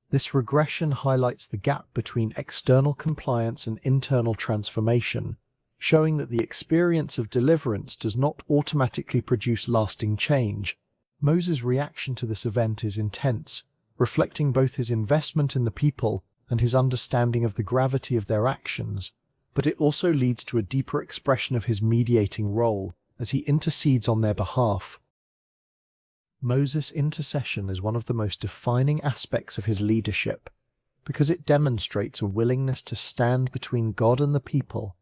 S1: This regression highlights the gap between external compliance and internal transformation, showing that the experience of deliverance does not automatically produce lasting change. Moses' reaction to this event is intense, reflecting both his investment in the people and his understanding of the gravity of their actions, but it also leads to a deeper expression of his mediating role as he intercedes on their behalf. Moses' intercession is one of the most defining aspects of his leadership, because it demonstrates a willingness to stand between God and the people,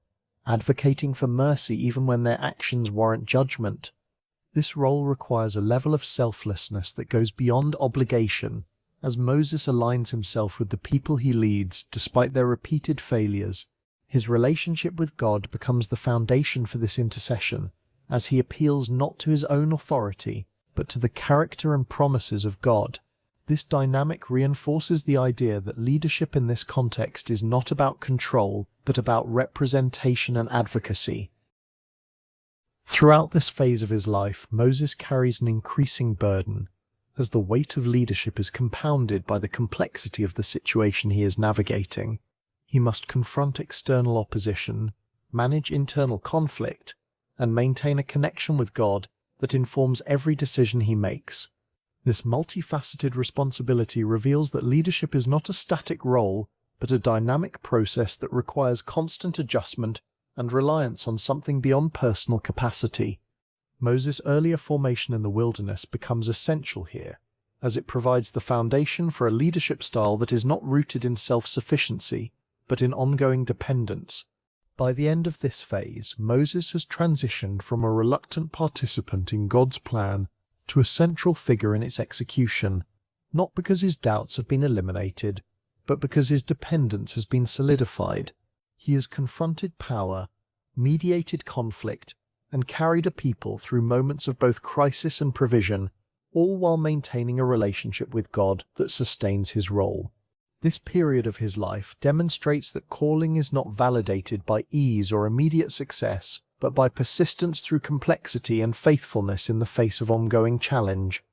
S1: advocating for mercy even when their actions warrant judgment. This role requires a level of selflessness that goes beyond obligation, as Moses aligns himself with the people he leads despite their repeated failures. His relationship with God becomes the foundation for this intercession, as he appeals not to his own authority, but to the character and promises of God. This dynamic reinforces the idea that leadership in this context is not about control, but about representation and advocacy. Throughout this phase of his life, Moses carries an increasing burden, as the weight of leadership is compounded by the complexity of the situation he is navigating. He must confront external opposition, manage internal conflict, and maintain a connection with God that informs every decision he makes. This multifaceted responsibility reveals that leadership is not a static role, but a dynamic process that requires constant adjustment and reliance on something beyond personal capacity. Moses' earlier formation in the wilderness becomes essential here, as it provides the foundation for a leadership style that is not rooted in self-sufficiency, but in ongoing dependence. By the end of this phase, Moses has transitioned from a reluctant participant in God's plan to a central figure in its execution, not because his doubts have been eliminated, but because his dependence has been solidified. He has confronted power, mediated conflict, and carried a people through moments of both crisis and provision, all while maintaining a relationship with God that sustains his role. This period of his life demonstrates that calling is not validated by ease or immediate success, but by persistence through complexity and faithfulness in the face of ongoing challenge.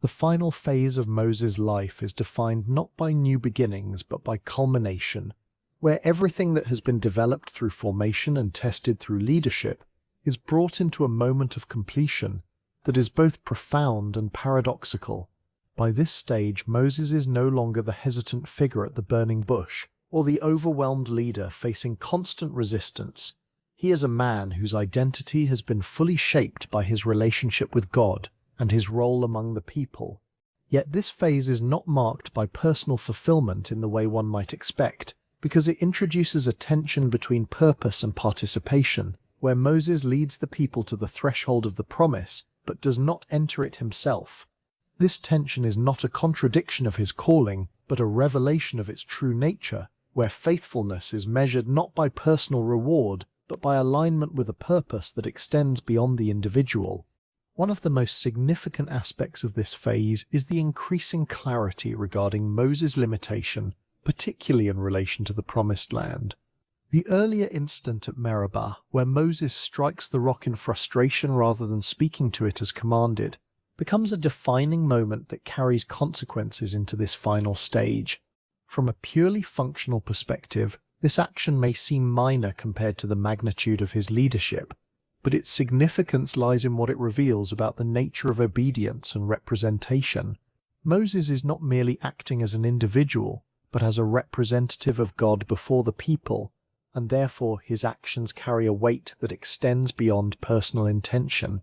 S1: The final phase of Moses' life is defined not by new beginnings, but by culmination, where everything that has been developed through formation and tested through leadership is brought into a moment of completion that is both profound and paradoxical. By this stage, Moses is no longer the hesitant figure at the burning bush, or the overwhelmed leader facing constant resistance. He is a man whose identity has been fully shaped by his relationship with God and his role among the people. Yet this phase is not marked by personal fulfillment in the way one might expect, because it introduces a tension between purpose and participation, where Moses leads the people to the threshold of the promise, but does not enter it himself. This tension is not a contradiction of his calling, but a revelation of its true nature, where faithfulness is measured not by personal reward, but by alignment with a purpose that extends beyond the individual. One of the most significant aspects of this phase is the increasing clarity regarding Moses' limitation, particularly in relation to the Promised Land. The earlier incident at Meribah, where Moses strikes the rock in frustration rather than speaking to it as commanded, becomes a defining moment that carries consequences into this final stage. From a purely functional perspective, this action may seem minor compared to the magnitude of his leadership, but its significance lies in what it reveals about the nature of obedience and representation. Moses is not merely acting as an individual, but as a representative of God before the people, and therefore his actions carry a weight that extends beyond personal intention.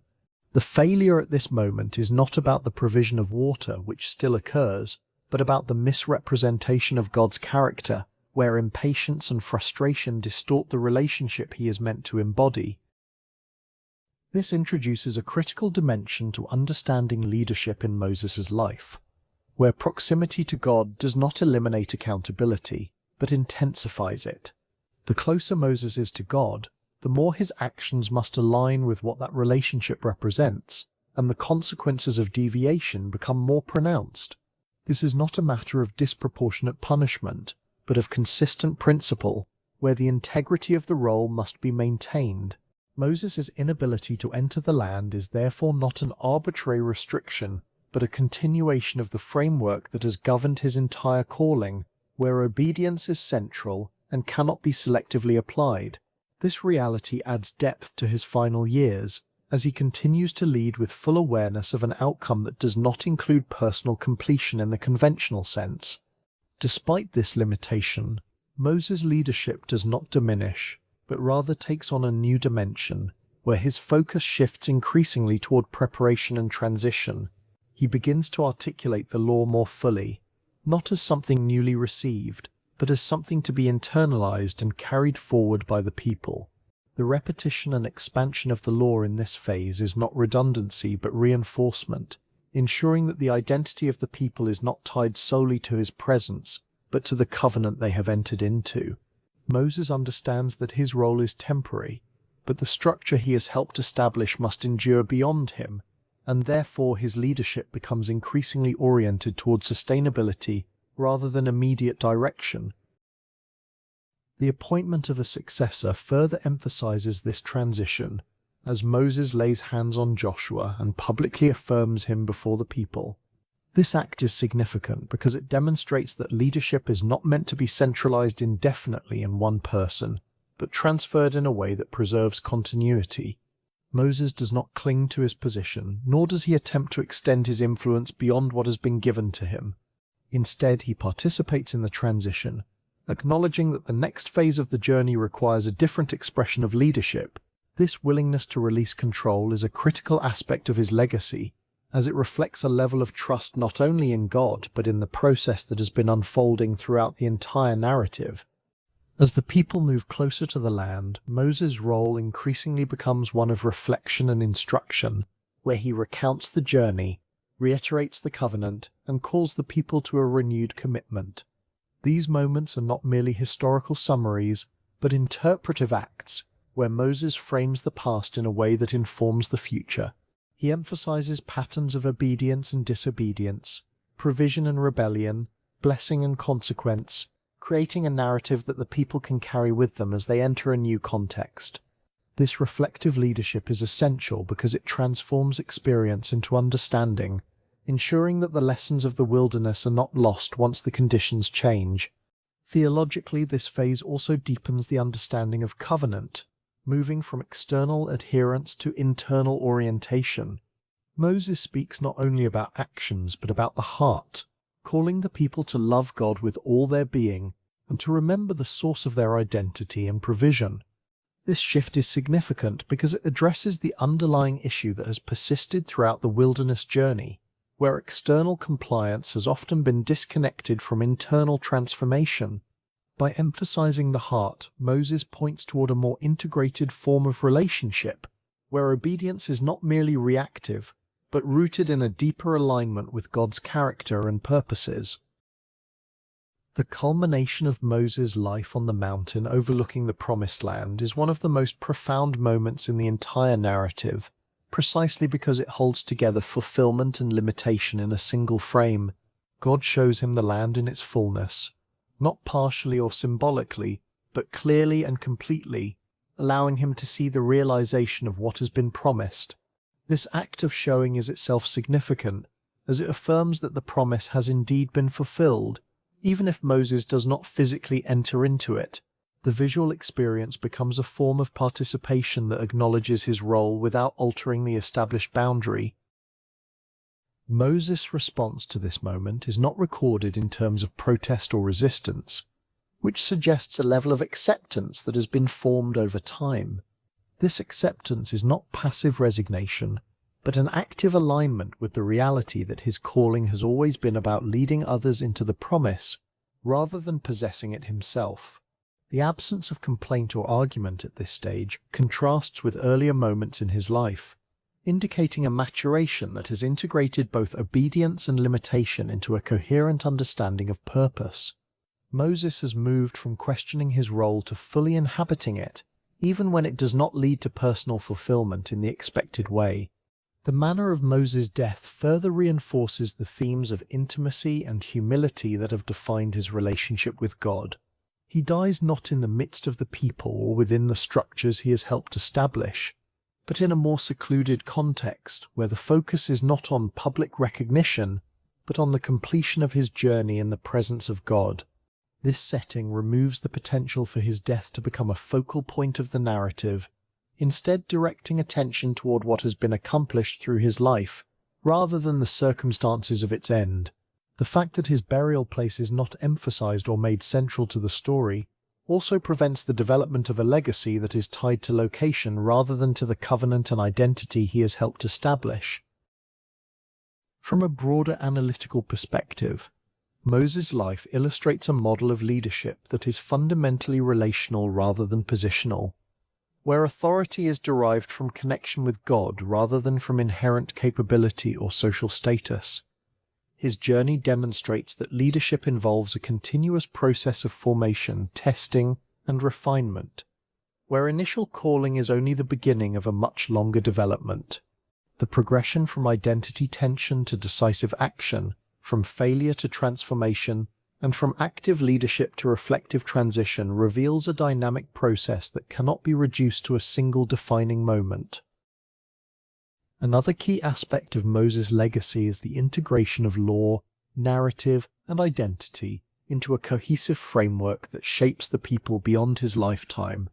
S1: The failure at this moment is not about the provision of water, which still occurs, but about the misrepresentation of God's character, where impatience and frustration distort the relationship he is meant to embody. This introduces a critical dimension to understanding leadership in Moses' life, where proximity to God does not eliminate accountability, but intensifies it. The closer Moses is to God, the more his actions must align with what that relationship represents, and the consequences of deviation become more pronounced. This is not a matter of disproportionate punishment, but of consistent principle, where the integrity of the role must be maintained. Moses' inability to enter the land is therefore not an arbitrary restriction, but a continuation of the framework that has governed his entire calling, where obedience is central and cannot be selectively applied. This reality adds depth to his final years, as he continues to lead with full awareness of an outcome that does not include personal completion in the conventional sense. Despite this limitation, Moses' leadership does not diminish, but rather takes on a new dimension, where his focus shifts increasingly toward preparation and transition. He begins to articulate the law more fully, not as something newly received, but as something to be internalized and carried forward by the people. The repetition and expansion of the law in this phase is not redundancy but reinforcement, ensuring that the identity of the people is not tied solely to his presence, but to the covenant they have entered into. Moses understands that his role is temporary, but the structure he has helped establish must endure beyond him, and therefore his leadership becomes increasingly oriented toward sustainability rather than immediate direction. The appointment of a successor further emphasizes this transition, as Moses lays hands on Joshua and publicly affirms him before the people. This act is significant because it demonstrates that leadership is not meant to be centralized indefinitely in one person, but transferred in a way that preserves continuity. Moses does not cling to his position, nor does he attempt to extend his influence beyond what has been given to him. Instead, he participates in the transition, acknowledging that the next phase of the journey requires a different expression of leadership. This willingness to release control is a critical aspect of his legacy, as it reflects a level of trust not only in God but in the process that has been unfolding throughout the entire narrative. As the people move closer to the land, Moses' role increasingly becomes one of reflection and instruction, where he recounts the journey, reiterates the covenant, and calls the people to a renewed commitment. These moments are not merely historical summaries, but interpretive acts, where Moses frames the past in a way that informs the future. He emphasizes patterns of obedience and disobedience, provision and rebellion, blessing and consequence, creating a narrative that the people can carry with them as they enter a new context. This reflective leadership is essential because it transforms experience into understanding, ensuring that the lessons of the wilderness are not lost once the conditions change. Theologically, this phase also deepens the understanding of covenant, moving from external adherence to internal orientation. Moses speaks not only about actions but about the heart, calling the people to love God with all their being and to remember the source of their identity and provision. This shift is significant because it addresses the underlying issue that has persisted throughout the wilderness journey, where external compliance has often been disconnected from internal transformation. By emphasizing the heart, Moses points toward a more integrated form of relationship, where obedience is not merely reactive, but rooted in a deeper alignment with God's character and purposes. The culmination of Moses' life on the mountain overlooking the Promised Land is one of the most profound moments in the entire narrative, precisely because it holds together fulfillment and limitation in a single frame. God shows him the land in its fullness, not partially or symbolically, but clearly and completely, allowing him to see the realization of what has been promised. This act of showing is itself significant, as it affirms that the promise has indeed been fulfilled, even if Moses does not physically enter into it. The visual experience becomes a form of participation that acknowledges his role without altering the established boundary. Moses' response to this moment is not recorded in terms of protest or resistance, which suggests a level of acceptance that has been formed over time. This acceptance is not passive resignation, but an active alignment with the reality that his calling has always been about leading others into the promise, rather than possessing it himself. The absence of complaint or argument at this stage contrasts with earlier moments in his life, indicating a maturation that has integrated both obedience and limitation into a coherent understanding of purpose. Moses has moved from questioning his role to fully inhabiting it, even when it does not lead to personal fulfillment in the expected way. The manner of Moses' death further reinforces the themes of intimacy and humility that have defined his relationship with God. He dies not in the midst of the people or within the structures he has helped establish, but in a more secluded context where the focus is not on public recognition, but on the completion of his journey in the presence of God. This setting removes the potential for his death to become a focal point of the narrative, instead directing attention toward what has been accomplished through his life, rather than the circumstances of its end. The fact that his burial place is not emphasized or made central to the story also prevents the development of a legacy that is tied to location rather than to the covenant and identity he has helped establish. From a broader analytical perspective, Moses' life illustrates a model of leadership that is fundamentally relational rather than positional, where authority is derived from connection with God rather than from inherent capability or social status. His journey demonstrates that leadership involves a continuous process of formation, testing, and refinement, where initial calling is only the beginning of a much longer development. The progression from identity tension to decisive action, from failure to transformation, and from active leadership to reflective transition reveals a dynamic process that cannot be reduced to a single defining moment. Another key aspect of Moses' legacy is the integration of law, narrative, and identity into a cohesive framework that shapes the people beyond his lifetime.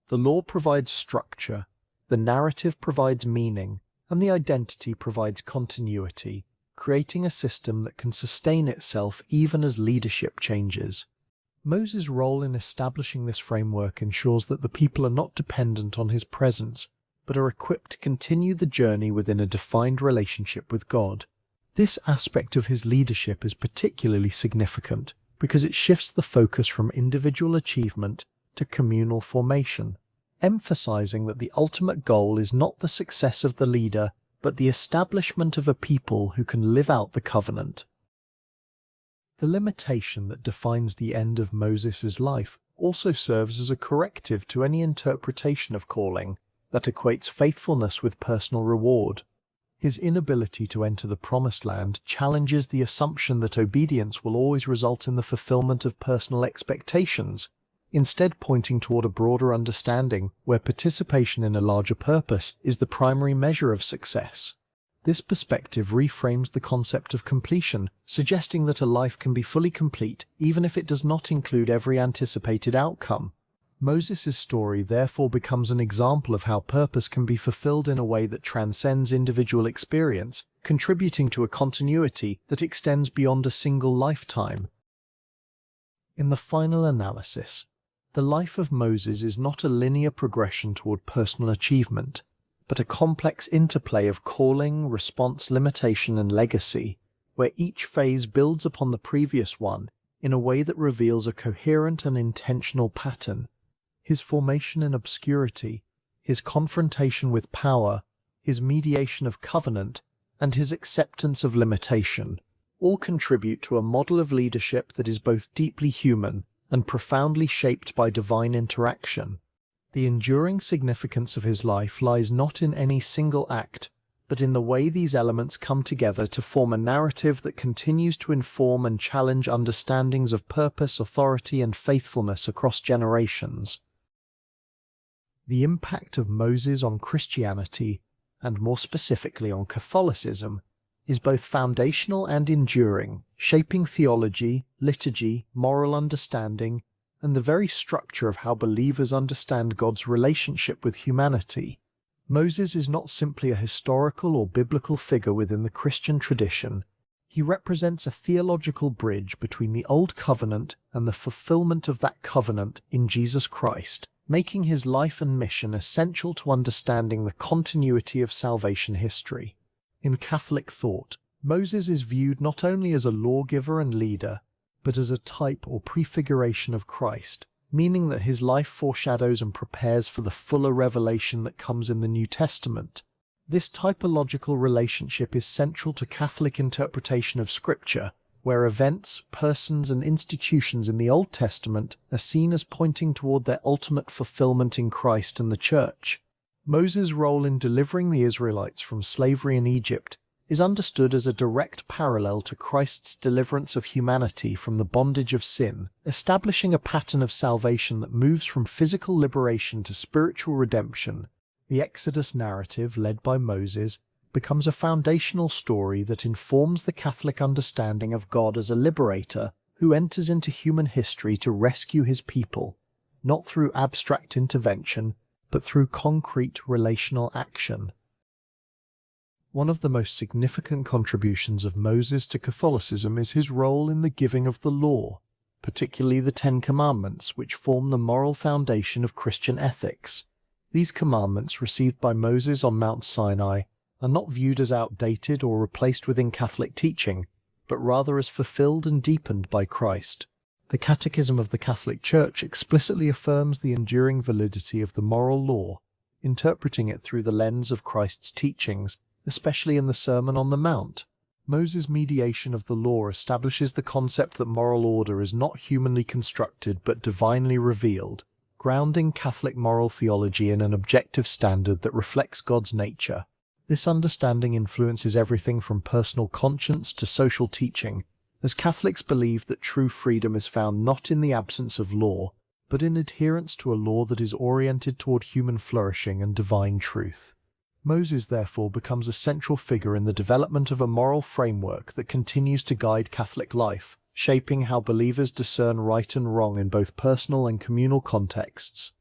S1: The law provides structure, the narrative provides meaning, and the identity provides continuity, creating a system that can sustain itself even as leadership changes. Moses' role in establishing this framework ensures that the people are not dependent on his presence, but are equipped to continue the journey within a defined relationship with God. This aspect of his leadership is particularly significant because it shifts the focus from individual achievement to communal formation, emphasizing that the ultimate goal is not the success of the leader, but the establishment of a people who can live out the covenant. The limitation that defines the end of Moses' life also serves as a corrective to any interpretation of calling that equates faithfulness with personal reward. His inability to enter the Promised Land challenges the assumption that obedience will always result in the fulfillment of personal expectations, instead pointing toward a broader understanding where participation in a larger purpose is the primary measure of success. This perspective reframes the concept of completion, suggesting that a life can be fully complete even if it does not include every anticipated outcome. Moses' story therefore becomes an example of how purpose can be fulfilled in a way that transcends individual experience, contributing to a continuity that extends beyond a single lifetime. In the final analysis, the life of Moses is not a linear progression toward personal achievement, but a complex interplay of calling, response, limitation, and legacy, where each phase builds upon the previous one in a way that reveals a coherent and intentional pattern. His formation in obscurity, his confrontation with power, his mediation of covenant, and his acceptance of limitation all contribute to a model of leadership that is both deeply human and profoundly shaped by divine interaction. The enduring significance of his life lies not in any single act, but in the way these elements come together to form a narrative that continues to inform and challenge understandings of purpose, authority, and faithfulness across generations. The impact of Moses on Christianity, and more specifically on Catholicism, is both foundational and enduring, shaping theology, liturgy, moral understanding, and the very structure of how believers understand God's relationship with humanity. Moses is not simply a historical or biblical figure within the Christian tradition. He represents a theological bridge between the Old Covenant and the fulfillment of that covenant in Jesus Christ, making his life and mission essential to understanding the continuity of salvation history. In Catholic thought, Moses is viewed not only as a lawgiver and leader, but as a type or prefiguration of Christ, meaning that his life foreshadows and prepares for the fuller revelation that comes in the New Testament. This typological relationship is central to Catholic interpretation of Scripture, where events, persons, and institutions in the Old Testament are seen as pointing toward their ultimate fulfillment in Christ and the Church. Moses' role in delivering the Israelites from slavery in Egypt is understood as a direct parallel to Christ's deliverance of humanity from the bondage of sin, establishing a pattern of salvation that moves from physical liberation to spiritual redemption. The Exodus narrative, led by Moses, becomes a foundational story that informs the Catholic understanding of God as a liberator who enters into human history to rescue his people, not through abstract intervention, but through concrete relational action. One of the most significant contributions of Moses to Catholicism is his role in the giving of the law, particularly the Ten Commandments, which form the moral foundation of Christian ethics. These commandments, received by Moses on Mount Sinai, are not viewed as outdated or replaced within Catholic teaching, but rather as fulfilled and deepened by Christ. The Catechism of the Catholic Church explicitly affirms the enduring validity of the moral law, interpreting it through the lens of Christ's teachings, especially in the Sermon on the Mount. Moses' mediation of the law establishes the concept that moral order is not humanly constructed but divinely revealed, grounding Catholic moral theology in an objective standard that reflects God's nature. This understanding influences everything from personal conscience to social teaching, as Catholics believe that true freedom is found not in the absence of law, but in adherence to a law that is oriented toward human flourishing and divine truth. Moses therefore becomes a central figure in the development of a moral framework that continues to guide Catholic life, shaping how believers discern right and wrong in both personal and communal contexts.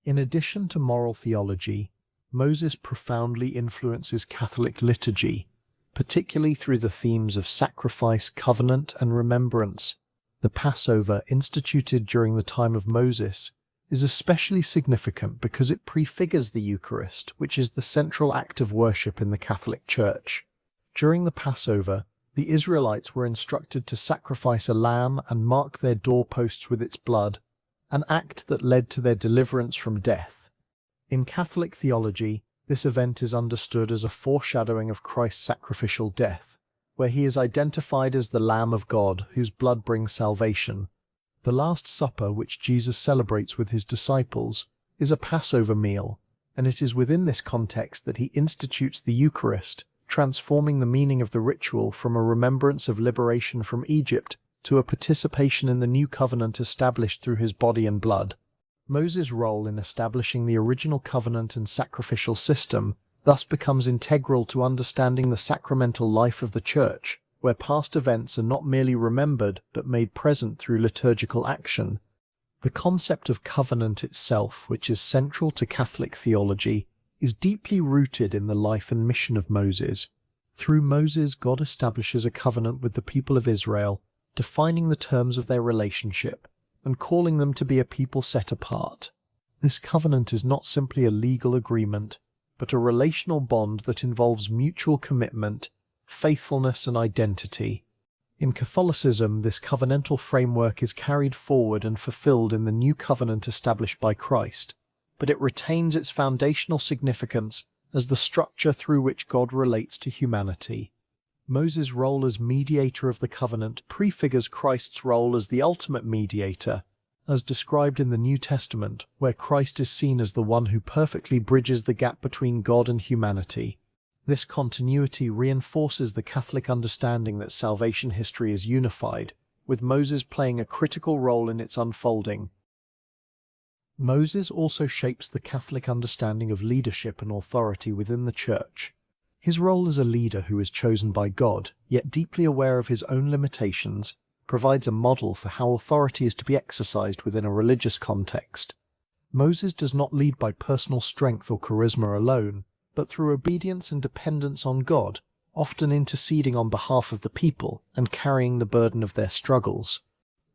S1: In addition to moral theology, Moses profoundly influences Catholic liturgy, particularly through the themes of sacrifice, covenant, and remembrance. The Passover, instituted during the time of Moses, is especially significant because it prefigures the Eucharist, which is the central act of worship in the Catholic Church. During the Passover, the Israelites were instructed to sacrifice a lamb and mark their doorposts with its blood, an act that led to their deliverance from death. In Catholic theology, this event is understood as a foreshadowing of Christ's sacrificial death, where he is identified as the Lamb of God whose blood brings salvation. The Last Supper, which Jesus celebrates with his disciples, is a Passover meal, and it is within this context that he institutes the Eucharist, transforming the meaning of the ritual from a remembrance of liberation from Egypt to a participation in the new covenant established through his body and blood. Moses' role in establishing the original covenant and sacrificial system thus becomes integral to understanding the sacramental life of the Church, where past events are not merely remembered but made present through liturgical action. The concept of covenant itself, which is central to Catholic theology, is deeply rooted in the life and mission of Moses. Through Moses, God establishes a covenant with the people of Israel, defining the terms of their relationship and calling them to be a people set apart. This covenant is not simply a legal agreement, but a relational bond that involves mutual commitment, faithfulness, and identity. In Catholicism, this covenantal framework is carried forward and fulfilled in the new covenant established by Christ, but it retains its foundational significance as the structure through which God relates to humanity. Moses' role as mediator of the covenant prefigures Christ's role as the ultimate mediator, as described in the New Testament, where Christ is seen as the one who perfectly bridges the gap between God and humanity. This continuity reinforces the Catholic understanding that salvation history is unified, with Moses playing a critical role in its unfolding. Moses also shapes the Catholic understanding of leadership and authority within the Church. His role as a leader who is chosen by God, yet deeply aware of his own limitations, provides a model for how authority is to be exercised within a religious context. Moses does not lead by personal strength or charisma alone, but through obedience and dependence on God, often interceding on behalf of the people and carrying the burden of their struggles.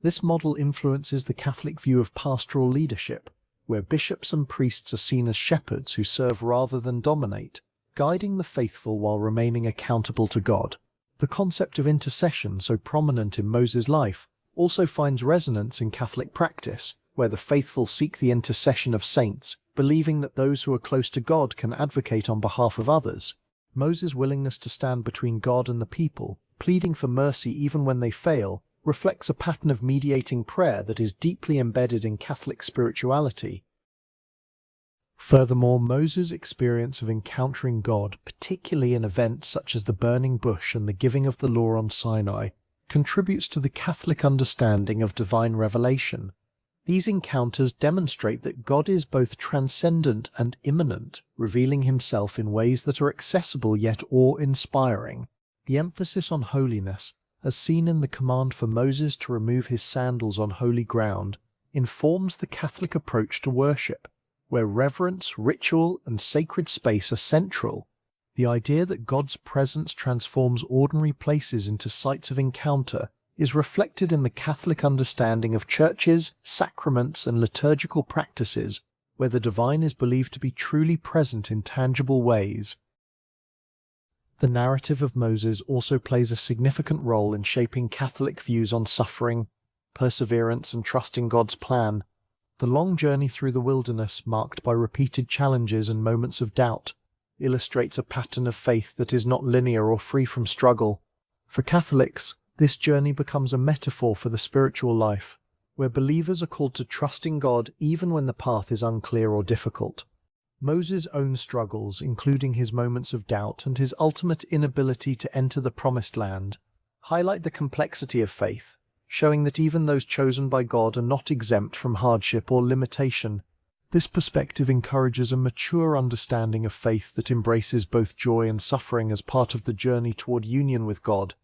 S1: This model influences the Catholic view of pastoral leadership, where bishops and priests are seen as shepherds who serve rather than dominate, guiding the faithful while remaining accountable to God. The concept of intercession, so prominent in Moses' life, also finds resonance in Catholic practice, where the faithful seek the intercession of saints, believing that those who are close to God can advocate on behalf of others. Moses' willingness to stand between God and the people, pleading for mercy even when they fail, reflects a pattern of mediating prayer that is deeply embedded in Catholic spirituality. Furthermore, Moses' experience of encountering God, particularly in events such as the burning bush and the giving of the law on Sinai, contributes to the Catholic understanding of divine revelation. These encounters demonstrate that God is both transcendent and immanent, revealing himself in ways that are accessible yet awe-inspiring. The emphasis on holiness, as seen in the command for Moses to remove his sandals on holy ground, informs the Catholic approach to worship, where reverence, ritual, and sacred space are central. The idea that God's presence transforms ordinary places into sites of encounter is reflected in the Catholic understanding of churches, sacraments, and liturgical practices, where the divine is believed to be truly present in tangible ways. The narrative of Moses also plays a significant role in shaping Catholic views on suffering, perseverance, and trusting God's plan. The long journey through the wilderness, marked by repeated challenges and moments of doubt, illustrates a pattern of faith that is not linear or free from struggle. For Catholics, this journey becomes a metaphor for the spiritual life, where believers are called to trust in God even when the path is unclear or difficult. Moses' own struggles, including his moments of doubt and his ultimate inability to enter the Promised Land, highlight the complexity of faith, showing that even those chosen by God are not exempt from hardship or limitation. This perspective encourages a mature understanding of faith that embraces both joy and suffering as part of the journey toward union with God.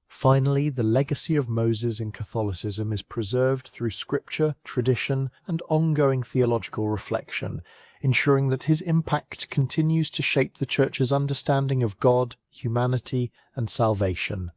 S1: Finally, the legacy of Moses in Catholicism is preserved through scripture, tradition, and ongoing theological reflection, ensuring that his impact continues to shape the Church's understanding of God, humanity, and salvation.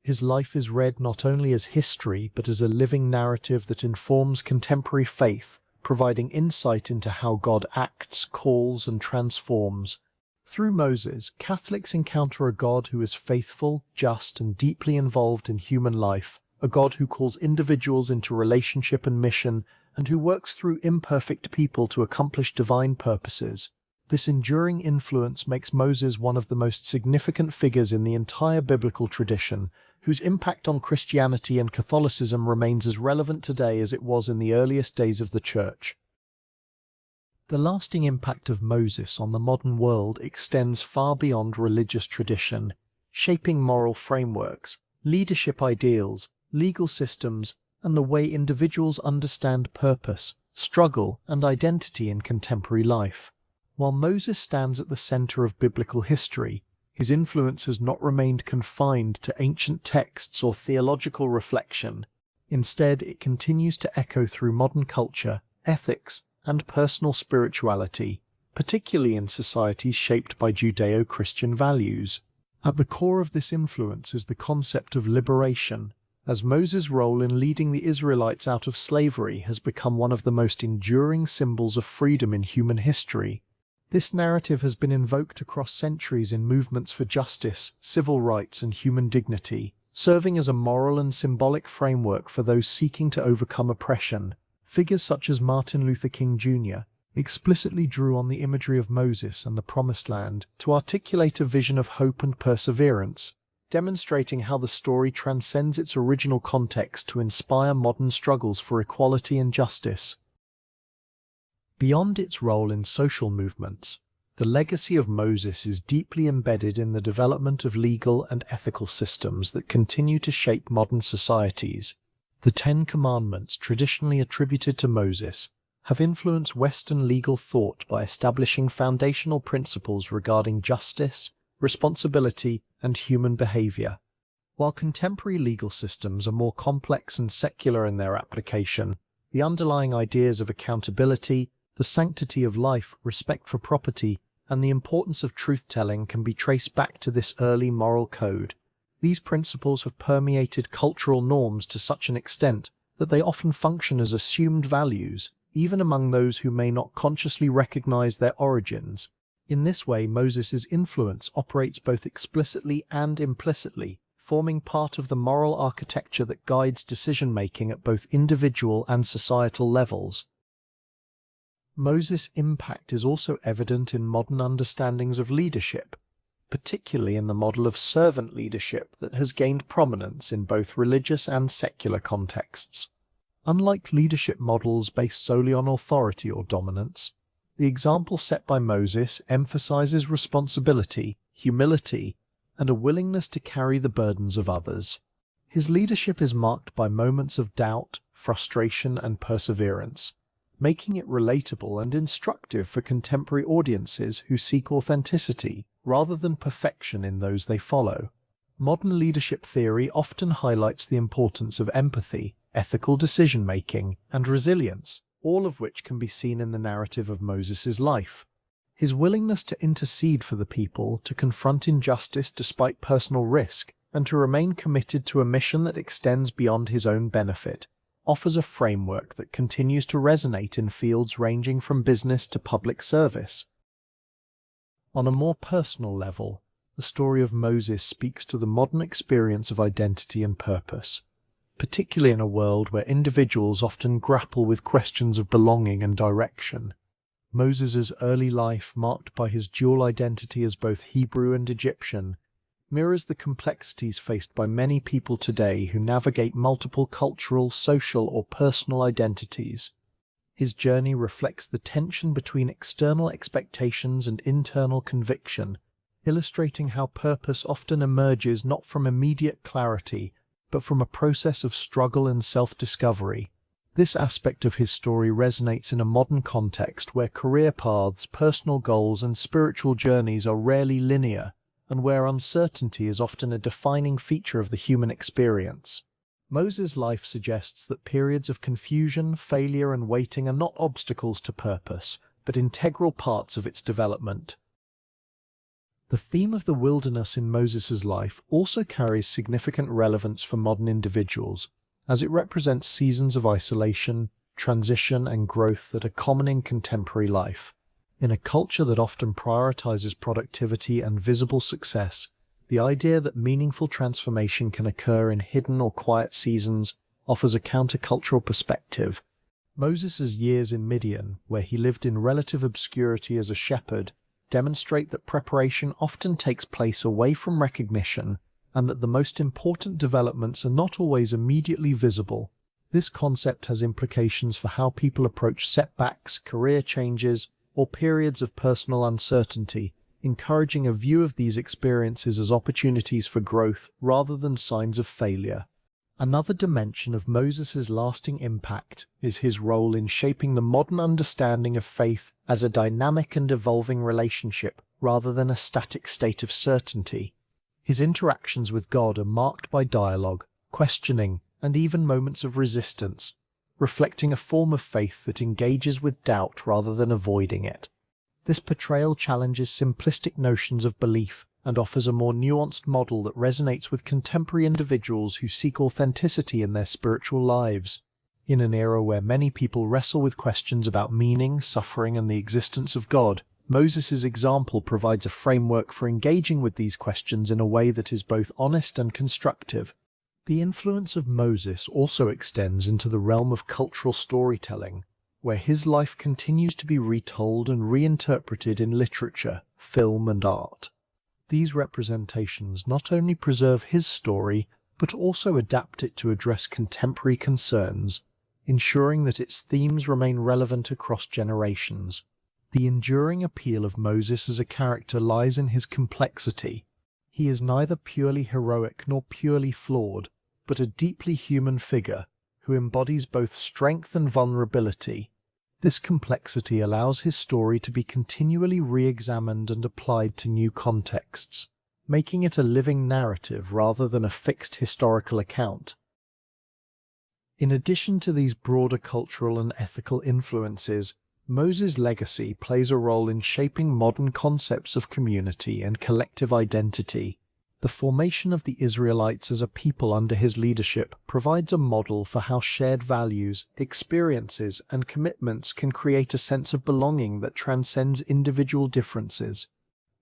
S1: His life is read not only as history, but as a living narrative that informs contemporary faith, providing insight into how God acts, calls, and transforms. Through Moses, Catholics encounter a God who is faithful, just, and deeply involved in human life, a God who calls individuals into relationship and mission, and who works through imperfect people to accomplish divine purposes. This enduring influence makes Moses one of the most significant figures in the entire biblical tradition, whose impact on Christianity and Catholicism remains as relevant today as it was in the earliest days of the Church. The lasting impact of Moses on the modern world extends far beyond religious tradition, shaping moral frameworks, leadership ideals, legal systems, and the way individuals understand purpose, struggle, and identity in contemporary life. While Moses stands at the center of biblical history, his influence has not remained confined to ancient texts or theological reflection. Instead, it continues to echo through modern culture, ethics, and personal spirituality, particularly in societies shaped by Judeo-Christian values. At the core of this influence is the concept of liberation, as Moses' role in leading the Israelites out of slavery has become one of the most enduring symbols of freedom in human history. This narrative has been invoked across centuries in movements for justice, civil rights, and human dignity, serving as a moral and symbolic framework for those seeking to overcome oppression. Figures such as Martin Luther King Jr. explicitly drew on the imagery of Moses and the Promised Land to articulate a vision of hope and perseverance, demonstrating how the story transcends its original context to inspire modern struggles for equality and justice. Beyond its role in social movements, the legacy of Moses is deeply embedded in the development of legal and ethical systems that continue to shape modern societies. The Ten Commandments, traditionally attributed to Moses, have influenced Western legal thought by establishing foundational principles regarding justice, responsibility, and human behavior. While contemporary legal systems are more complex and secular in their application, the underlying ideas of accountability, the sanctity of life, respect for property, and the importance of truth-telling can be traced back to this early moral code. These principles have permeated cultural norms to such an extent that they often function as assumed values, even among those who may not consciously recognize their origins. In this way, Moses' influence operates both explicitly and implicitly, forming part of the moral architecture that guides decision-making at both individual and societal levels. Moses' impact is also evident in modern understandings of leadership, particularly in the model of servant leadership that has gained prominence in both religious and secular contexts. Unlike leadership models based solely on authority or dominance, the example set by Moses emphasizes responsibility, humility, and a willingness to carry the burdens of others. His leadership is marked by moments of doubt, frustration, and perseverance, making it relatable and instructive for contemporary audiences who seek authenticity rather than perfection in those they follow. Modern leadership theory often highlights the importance of empathy, ethical decision-making, and resilience, all of which can be seen in the narrative of Moses' life. His willingness to intercede for the people, to confront injustice despite personal risk, and to remain committed to a mission that extends beyond his own benefit, offers a framework that continues to resonate in fields ranging from business to public service. On a more personal level, the story of Moses speaks to the modern experience of identity and purpose, particularly in a world where individuals often grapple with questions of belonging and direction. Moses' early life, marked by his dual identity as both Hebrew and Egyptian, mirrors the complexities faced by many people today who navigate multiple cultural, social, or personal identities. His journey reflects the tension between external expectations and internal conviction, illustrating how purpose often emerges not from immediate clarity, but from a process of struggle and self-discovery. This aspect of his story resonates in a modern context where career paths, personal goals, and spiritual journeys are rarely linear, and where uncertainty is often a defining feature of the human experience. Moses' life suggests that periods of confusion, failure, and waiting are not obstacles to purpose, but integral parts of its development. The theme of the wilderness in Moses' life also carries significant relevance for modern individuals, as it represents seasons of isolation, transition, and growth that are common in contemporary life. In a culture that often prioritizes productivity and visible success, the idea that meaningful transformation can occur in hidden or quiet seasons offers a countercultural perspective. Moses' years in Midian, where he lived in relative obscurity as a shepherd, demonstrate that preparation often takes place away from recognition and that the most important developments are not always immediately visible. This concept has implications for how people approach setbacks, career changes, or periods of personal uncertainty, encouraging a view of these experiences as opportunities for growth rather than signs of failure. Another dimension of Moses' lasting impact is his role in shaping the modern understanding of faith as a dynamic and evolving relationship rather than a static state of certainty. His interactions with God are marked by dialogue, questioning, and even moments of resistance, reflecting a form of faith that engages with doubt rather than avoiding it. This portrayal challenges simplistic notions of belief and offers a more nuanced model that resonates with contemporary individuals who seek authenticity in their spiritual lives. In an era where many people wrestle with questions about meaning, suffering, and the existence of God, Moses' example provides a framework for engaging with these questions in a way that is both honest and constructive. The influence of Moses also extends into the realm of cultural storytelling, where his life continues to be retold and reinterpreted in literature, film, and art. These representations not only preserve his story, but also adapt it to address contemporary concerns, ensuring that its themes remain relevant across generations. The enduring appeal of Moses as a character lies in his complexity. He is neither purely heroic nor purely flawed, but a deeply human figure who embodies both strength and vulnerability. This complexity allows his story to be continually re-examined and applied to new contexts, making it a living narrative rather than a fixed historical account. In addition to these broader cultural and ethical influences, Moses' legacy plays a role in shaping modern concepts of community and collective identity. The formation of the Israelites as a people under his leadership provides a model for how shared values, experiences, and commitments can create a sense of belonging that transcends individual differences.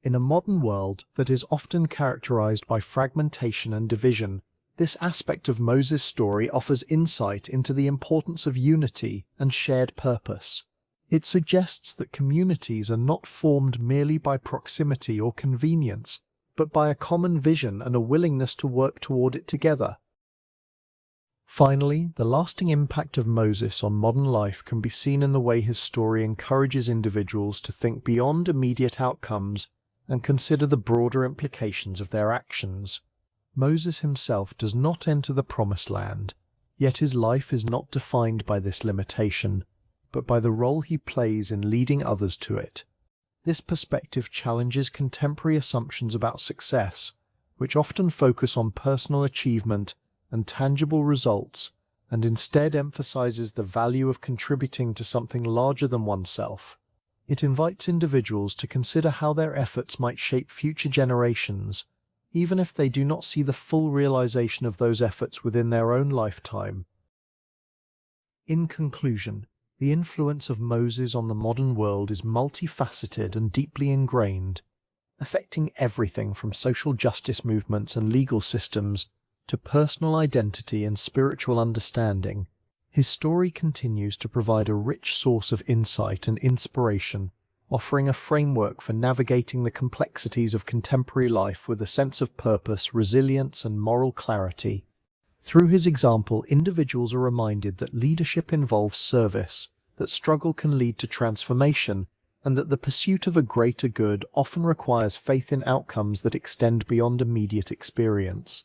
S1: In a modern world that is often characterized by fragmentation and division, this aspect of Moses' story offers insight into the importance of unity and shared purpose. It suggests that communities are not formed merely by proximity or convenience, but by a common vision and a willingness to work toward it together. Finally, the lasting impact of Moses on modern life can be seen in the way his story encourages individuals to think beyond immediate outcomes and consider the broader implications of their actions. Moses himself does not enter the Promised Land, yet his life is not defined by this limitation, but by the role he plays in leading others to it. This perspective challenges contemporary assumptions about success, which often focus on personal achievement and tangible results, and instead emphasizes the value of contributing to something larger than oneself. It invites individuals to consider how their efforts might shape future generations, even if they do not see the full realization of those efforts within their own lifetime. In conclusion, the influence of Moses on the modern world is multifaceted and deeply ingrained, affecting everything from social justice movements and legal systems to personal identity and spiritual understanding. His story continues to provide a rich source of insight and inspiration, offering a framework for navigating the complexities of contemporary life with a sense of purpose, resilience, and moral clarity. Through his example, individuals are reminded that leadership involves service, that struggle can lead to transformation, and that the pursuit of a greater good often requires faith in outcomes that extend beyond immediate experience.